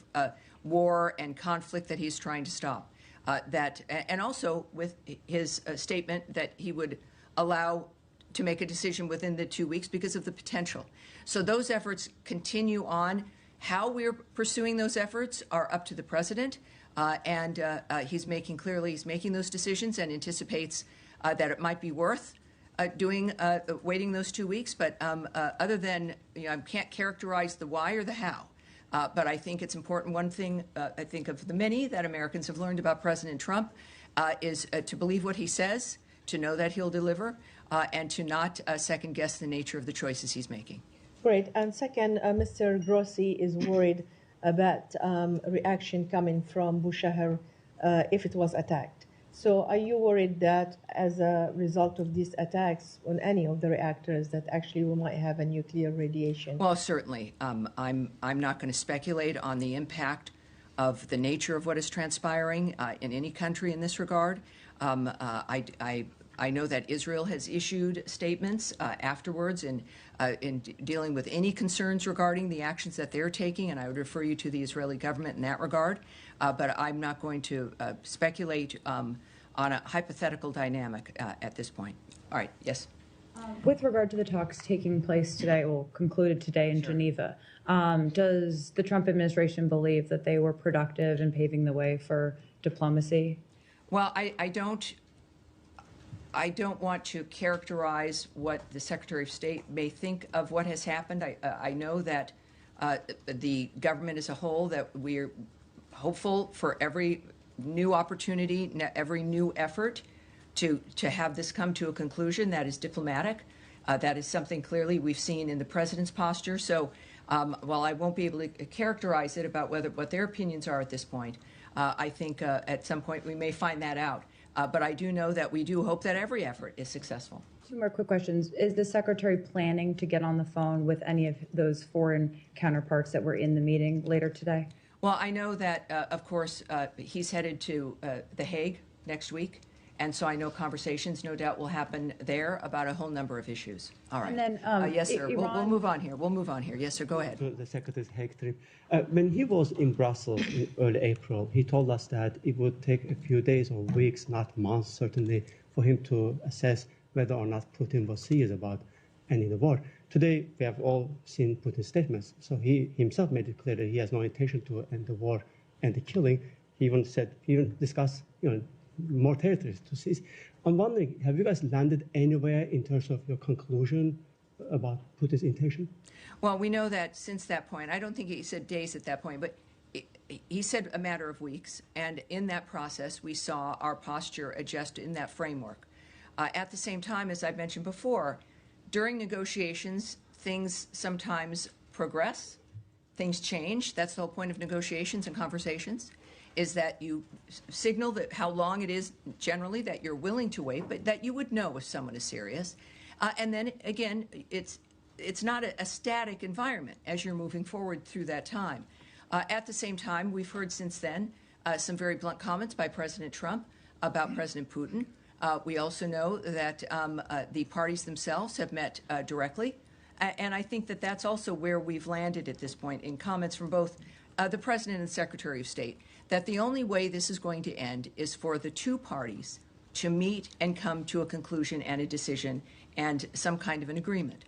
war and conflict that he's trying to stop. And also with his statement that he would allow to make a decision within the 2 weeks because of the potential. So those efforts continue on. How we're pursuing those efforts are up to the president, and he's making those decisions and anticipates that it might be worth waiting those 2 weeks. But other than, I can't characterize the why or the how. But I think it's important. One thing I think of the many that Americans have learned about President Trump is to believe what he says, to know that he'll deliver, and to not second-guess the nature of the choices he's making. Great. And second, Mr. Grossi is worried about reaction coming from Bushehr if it was attacked. So are you worried that as a result of these attacks on any of the reactors that actually we might have a nuclear radiation? Well, certainly. I'm not going to speculate on the impact of the nature of what is transpiring in any country in this regard. I know that Israel has issued statements afterwards in dealing with any concerns regarding the actions that they're taking, and I would refer you to the Israeli government in that regard. But I'm not going to speculate on a hypothetical dynamic at this point. All right, yes? With regard to the talks taking place today, well, concluded today in Geneva, does the Trump administration believe that they were productive in paving the way for diplomacy? Well, I don't want to characterize what the Secretary of State may think of what has happened. I know that the government as a whole, that we're hopeful for every new opportunity, every new effort to have this come to a conclusion that is diplomatic. That is something clearly we've seen in the president's posture. So while I won't be able to characterize it about what their opinions are at this point, I think at some point we may find that out. But I do know that we do hope that every effort is successful. Two more quick questions. Is the Secretary planning to get on the phone with any of those foreign counterparts that were in the meeting later today? Well, I know that, of course, he's headed to The Hague next week. And so I know conversations, no doubt, will happen there about a whole number of issues. All right. And then, yes, sir. We'll move on here. We'll move on here. Yes, sir. Go ahead. The Secretary's Hague trip. When he was in Brussels in early April, he told us that it would take a few days or weeks, not months, certainly, for him to assess whether or not Putin was serious about ending the war. Today, we have all seen Putin's statements. So he himself made it clear that he has no intention to end the war and the killing. He even discussed, more territories to seize. I'm wondering, have you guys landed anywhere in terms of your conclusion about Putin's intention? Well, we know that since that point, I don't think he said days at that point, but he said a matter of weeks. And in that process, we saw our posture adjust in that framework. At the same time, as I've mentioned before, during negotiations, things sometimes progress, things change. That's the whole point of negotiations and conversations, is that you signal that how long it is generally that you're willing to wait, but that you would know if someone is serious. And then, again, it's not a static environment as you're moving forward through that time. At the same time, we've heard since then some very blunt comments by President Trump about President Putin. We also know that the parties themselves have met directly. And I think that that's also where we've landed at this point in comments from both the President and Secretary of State, that the only way this is going to end is for the two parties to meet and come to a conclusion and a decision and some kind of an agreement.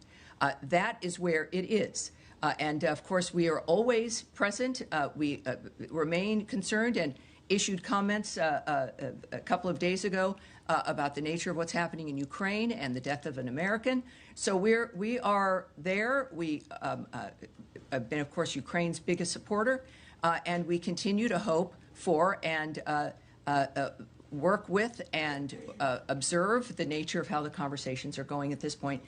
That is where it is. And, of course, we are always present. We remain concerned and issued comments a couple of days ago about the nature of what's happening in Ukraine and the death of an American. So we are there. We have been, of course, Ukraine's biggest supporter, and we continue to hope for and work with and observe the nature of how the conversations are going at this point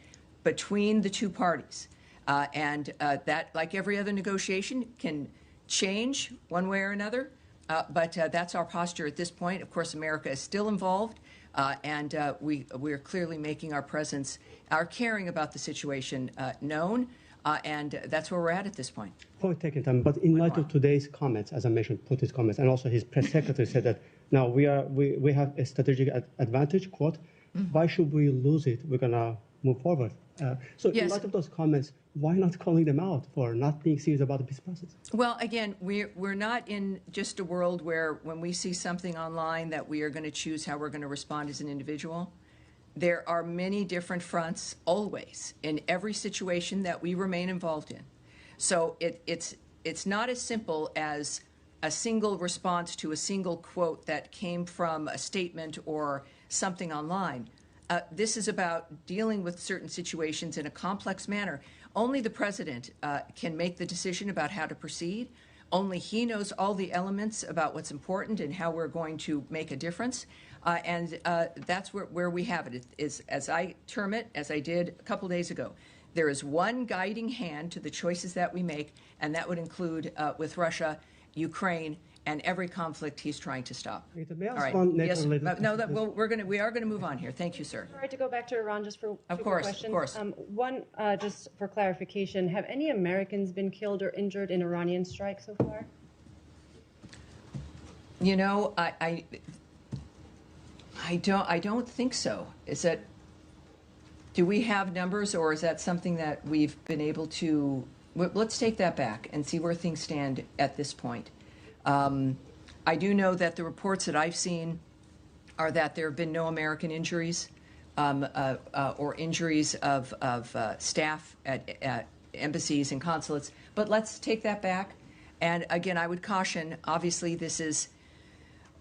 between the two parties. And that, like every other negotiation, can change one way or another. But that's our posture at this point. Of course, America is still involved, and we're clearly making our presence, our caring about the situation known, and that's where we're at this point. Point taken, Tom. But in light of today's comments, as I mentioned, Putin's comments, and also his press secretary said that now we have a strategic advantage, quote. Why should we lose it? We're going to move forward. So in light of those comments, why not calling them out for not being serious about the peace process? Well, again, we're not in just a world where when we see something online that we are going to choose how we're going to respond as an individual. There are many different fronts always in every situation that we remain involved in. So it's not as simple as a single response to a single quote that came from a statement or something online. This is about dealing with certain situations in a complex manner. only the president can make the decision about how to proceed. Only he knows all the elements about what's important and how we're going to make a difference. And that's where we have it. Is, as I term it, as I did a couple days ago, there is one guiding hand to the choices that we make, and that would include with Russia, Ukraine, and every conflict he's trying to stop. All right. Yes. No, we are gonna move on here. Thank you, sir. All right, to go back to Iran just for of two course, questions. Of course. One, just for clarification, have any Americans been killed or injured in Iranian strike so far? You know, I don't think so. Is that? Do we have numbers, or is that something that we've been able to? Let's take that back and see where things stand at this point. I do know that the reports that I've seen are that there have been no American injuries or injuries of staff at embassies and consulates. But let's take that back. And again, I would caution, obviously, this is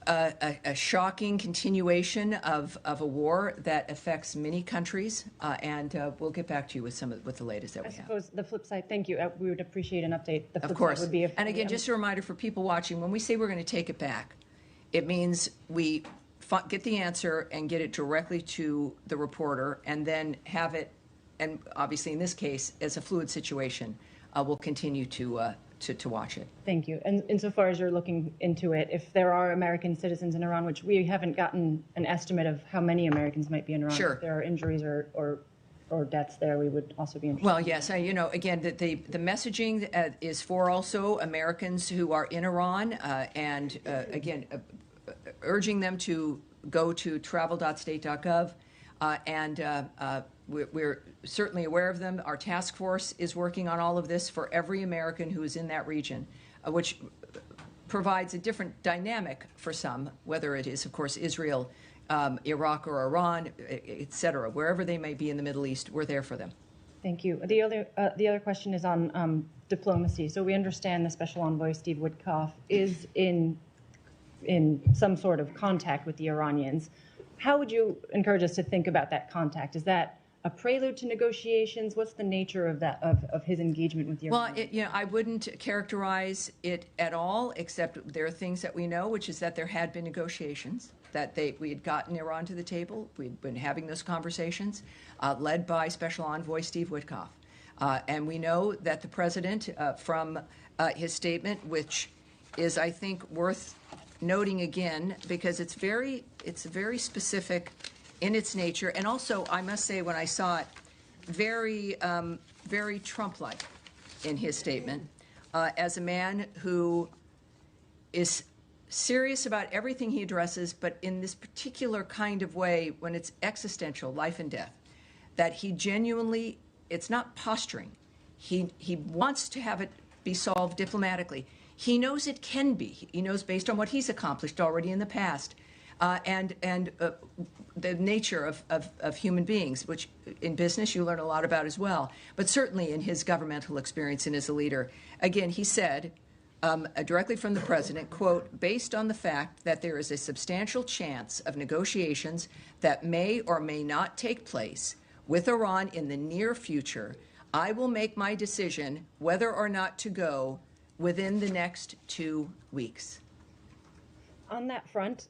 a shocking continuation of a war that affects many countries, and we'll get back to you with with the latest that we have. I suppose the flip side, thank you, we would appreciate an update. The flip of course. Side would be if and again, just a reminder for people watching, when we say we're going to take it back, it means we get the answer and get it directly to the reporter and then have it, and obviously in this case, as a fluid situation, we'll continue to watch it. Thank you. And insofar as you're looking into it, if there are American citizens in Iran, which we haven't gotten an estimate of how many Americans might be in Iran, sure. If there are injuries or deaths there, we would also be interested. Well, yes, you know, again, the messaging is for also Americans who are in Iran, and again, urging them to go to travel.state.gov, and we're certainly aware of them. Our task force is working on all of this for every American who is in that region, which provides a different dynamic for some, whether it is, of course, Israel, Iraq or Iran, et cetera. Wherever they may be in the Middle East, we're there for them. Thank you. The other question is on diplomacy. So we understand the Special Envoy Steve Witkoff is in some sort of contact with the Iranians. How would you encourage us to think about that contact? Is that a prelude to negotiations? What's the nature of that of his engagement with the Iranians? Well, I wouldn't characterize it at all, except there are things that we know, which is that there had been negotiations, that we had gotten Iran to the table. We'd been having those conversations, led by Special Envoy Steve Witkoff. And we know that the president, from his statement, which is, I think, worth noting again, because it's very specific in its nature, and also, I must say, when I saw it, very Trump-like in his statement, as a man who is serious about everything he addresses, but in this particular kind of way, when it's existential, life and death, that he genuinely, it's not posturing. He wants to have it be solved diplomatically. He knows it can be. He knows, based on what he's accomplished already in the past, and the nature of human beings, which in business you learn a lot about as well, but certainly in his governmental experience and as a leader. Again, he said, directly from the president, quote, based on the fact that there is a substantial chance of negotiations that may or may not take place with Iran in the near future, I will make my decision whether or not to go within the next 2 weeks. On that front,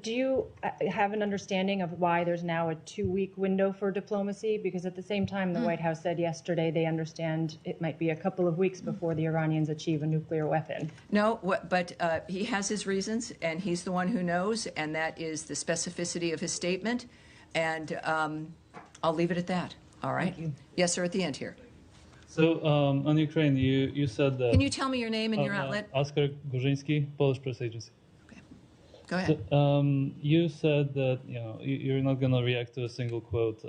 do you have an understanding of why there's now a 2-week window for diplomacy? Because at the same time, the White House said yesterday they understand it might be a couple of weeks before the Iranians achieve a nuclear weapon. No, but he has his reasons, and he's the one who knows, and that is the specificity of his statement. And I'll leave it at that. All right? Thank you. Yes, sir, at the end here. So on Ukraine, you said that... Can you tell me your name and your outlet? Oskar Gurzyński, Polish press agency. Go ahead. So, you said that you're not going to react to a single quote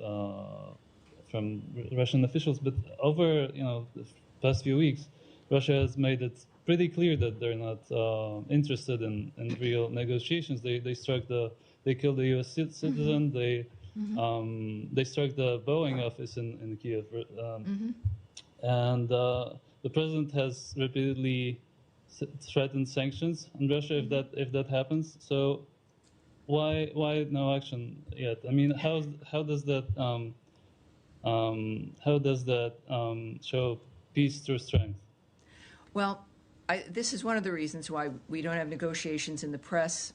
from Russian officials, but over the past few weeks, Russia has made it pretty clear that they're not interested in real negotiations. They killed a U.S. citizen. They struck the Boeing office in Kiev, and the president has repeatedly threatened sanctions on Russia if that happens. So why no action yet? I mean, how does that How does that show peace through strength? Well, this is one of the reasons why we don't have negotiations in the press,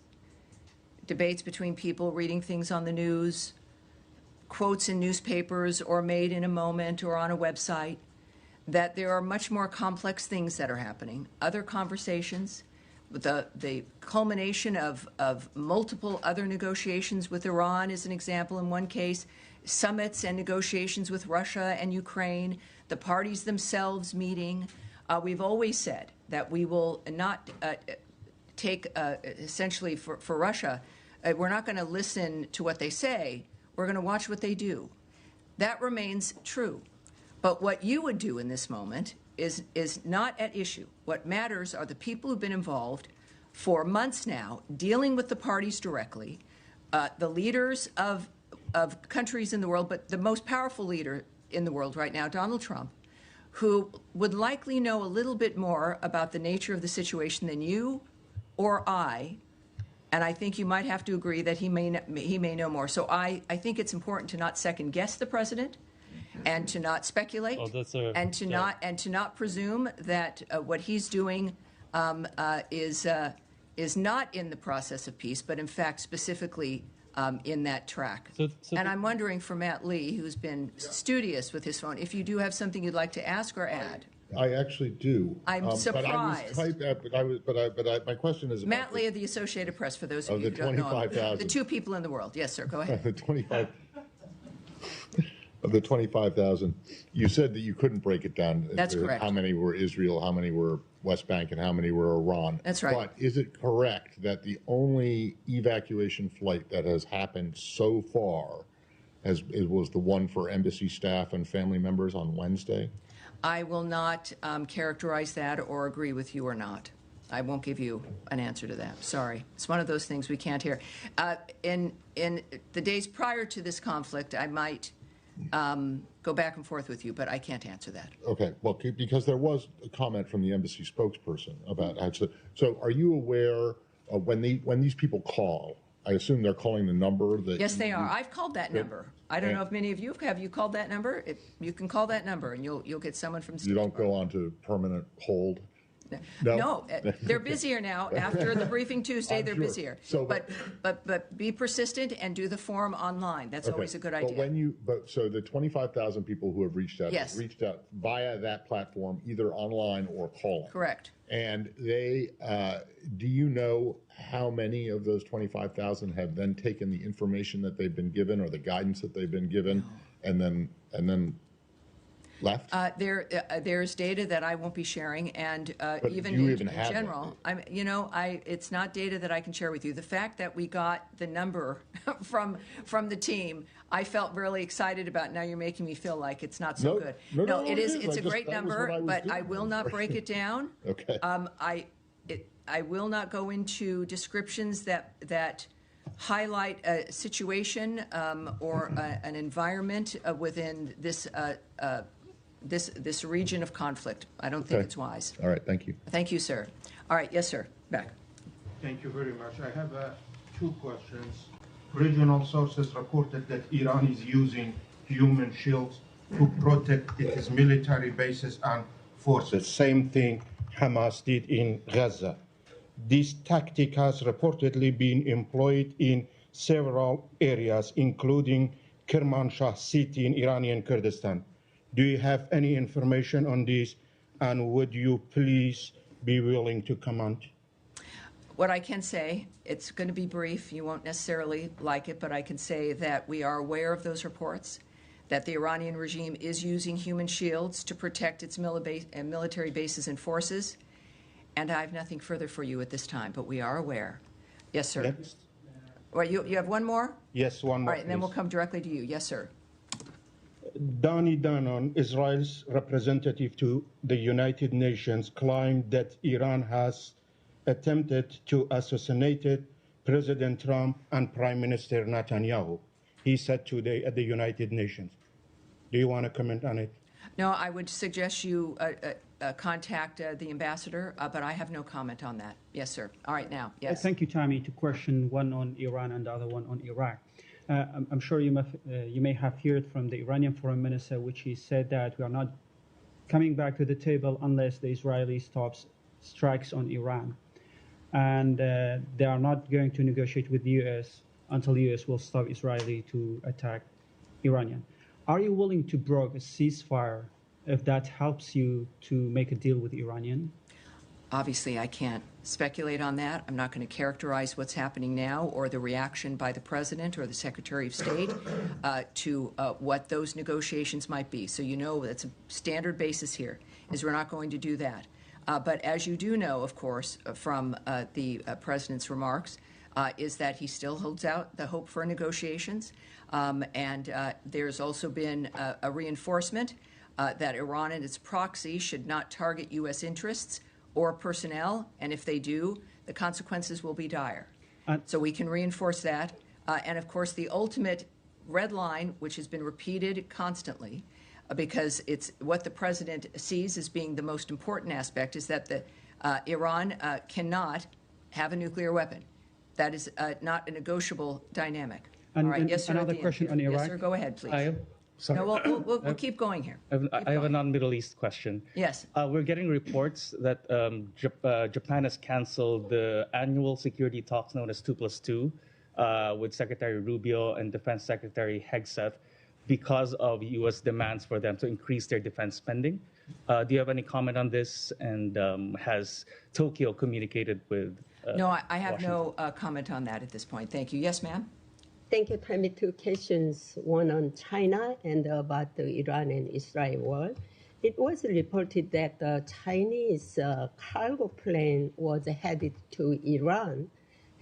debates between people reading things on the news, quotes in newspapers or made in a moment or on a website, that there are much more complex things that are happening. Other conversations, the culmination of multiple other negotiations with Iran is an example in one case, summits and negotiations with Russia and Ukraine, the parties themselves meeting. We've always said that we will not take, essentially for Russia, we're not going to listen to what they say, we're going to watch what they do. That remains true. But what you would do in this moment is not at issue. What matters are the people who've been involved for months now, dealing with the parties directly, the leaders of countries in the world, but the most powerful leader in the world right now, Donald Trump, who would likely know a little bit more about the nature of the situation than you or I, and I think you might have to agree that he may know more. So I think it's important to not second guess the president, and to not speculate, and to not presume that what he's doing is not in the process of peace, but in fact specifically in that track. And I'm wondering for Matt Lee, who's been studious with his phone, if you do have something you'd like to ask or add. I actually do. I'm surprised. My question is about Matt Lee of the Associated Press, for those of you who don't know him. The two people in the world. Yes, sir, go ahead. Of the 25,000, you said that you couldn't break it down. That's correct. How many were Israel, how many were West Bank, and how many were Iran. That's right. But is it correct that the only evacuation flight that has happened so far was the one for embassy staff and family members on Wednesday? I will not characterize that or agree with you or not. I won't give you an answer to that. Sorry. It's one of those things we can't hear. In the days prior to this conflict, I might go back and forth with you, but I can't answer that. Okay. Well, because there was a comment from the embassy spokesperson about actually. So are you aware of when these people call, I assume they're calling the number that... Yes, they are. I've called that number. I don't know if many of you have. You called that number? You can call that number, and you'll get someone from... You don't go on to permanent hold? No, they're busier now. After the briefing Tuesday, they're busier. So, but be persistent and do the form online. That's always a good idea. So the 25,000 people who have reached out, yes, reached out via that platform, either online or calling. Correct. And they, do you know how many of those 25,000 have then taken the information that they've been given or the guidance that they've been given, and then left? There's data that I won't be sharing, and even in general, it's not data that I can share with you. The fact that we got the number from the team, I felt really excited about. Now you're making me feel like it's not so good. No, it is. It's a great number, but I will not break it down. Okay. I will not go into descriptions that highlight a situation or an environment within this region of conflict. I don't think it's wise. All right, thank you. Thank you, sir. All right, yes, sir. Back. Thank you very much. I have two questions. Regional sources reported that Iran is using human shields to protect its military bases and forces. Same thing Hamas did in Gaza. This tactic has reportedly been employed in several areas, including Kermanshah city in Iranian Kurdistan. Do you have any information on this, and would you please be willing to comment? What I can say, it's going to be brief. You won't necessarily like it, but I can say that we are aware of those reports, that the Iranian regime is using human shields to protect its military bases and forces, and I have nothing further for you at this time, but we are aware. Yes, sir. Next. Well, you have one more? Yes, one more. All right, and then we'll come directly to you. Yes, sir. Danny Danon, Israel's representative to the United Nations, claimed that Iran has attempted to assassinate President Trump and Prime Minister Netanyahu. He said today at the United Nations. Do you want to comment on it? No, I would suggest you contact the ambassador, but I have no comment on that. Yes, sir. All right, now, yes. Thank you, Tammy. To question one on Iran and the other one on Iraq. I'm sure you may have heard from the Iranian foreign minister, which he said that we are not coming back to the table unless the Israeli stops strikes on Iran. And they are not going to negotiate with the U.S. until the U.S. will stop Israeli to attack Iranian. Are you willing to broker a ceasefire if that helps you to make a deal with Iranian? Obviously, I can't speculate on that. I'm not going to characterize what's happening now or the reaction by the President or the Secretary of State to what those negotiations might be. So you know that's a standard basis here, is we're not going to do that. But as you do know, of course, from the President's remarks, is that he still holds out the hope for negotiations. And there's also been a reinforcement that Iran and its proxy should not target U.S. interests or personnel, and if they do, the consequences will be dire. So we can reinforce that. And of course, the ultimate red line, which has been repeated constantly, because it's what the President sees as being the most important aspect, is that the Iran cannot have a nuclear weapon. That is not a negotiable dynamic. And, all right, yes, sir. Another question on Iraq. Yes, sir. Go ahead, please. No, we'll keep going here. I have a non-Middle East question. Yes. We're getting reports that Japan has canceled the annual security talks known as 2+2 with Secretary Rubio and Defense Secretary Hegseth because of U.S. demands for them to increase their defense spending. Do you have any comment on this? And has Tokyo communicated with No, I have Washington? no comment on that at this point. Thank you. Yes, ma'am? Thank you. Tell me two questions, one on China and about the Iran and Israel war. It was reported that the Chinese cargo plane was headed to Iran.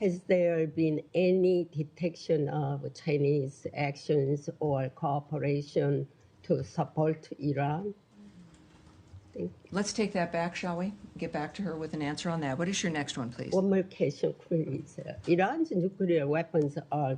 Has there been any detection of Chinese actions or cooperation to support Iran? Let's take that back, shall we? Get back to her with an answer on that. What is your next one, please? One more question, please. Iran's nuclear weapons are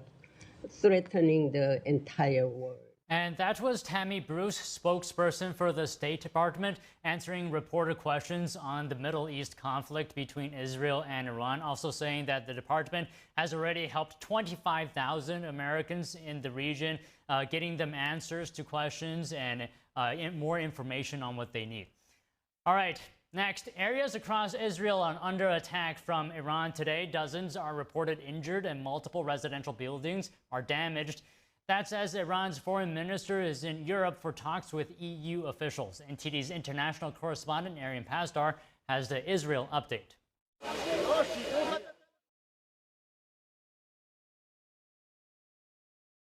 threatening the entire world. And that was Tammy Bruce, spokesperson for the State Department, answering reporter questions on the Middle East conflict between Israel and Iran, also saying that the department has already helped 25,000 Americans in the region, getting them answers to questions and more information on what they need. All right, next, areas across Israel are under attack from Iran today. Dozens are reported injured and multiple residential buildings are damaged. That's as Iran's foreign minister is in Europe for talks with EU officials. NTD's international correspondent Arian Pasdar has the Israel update.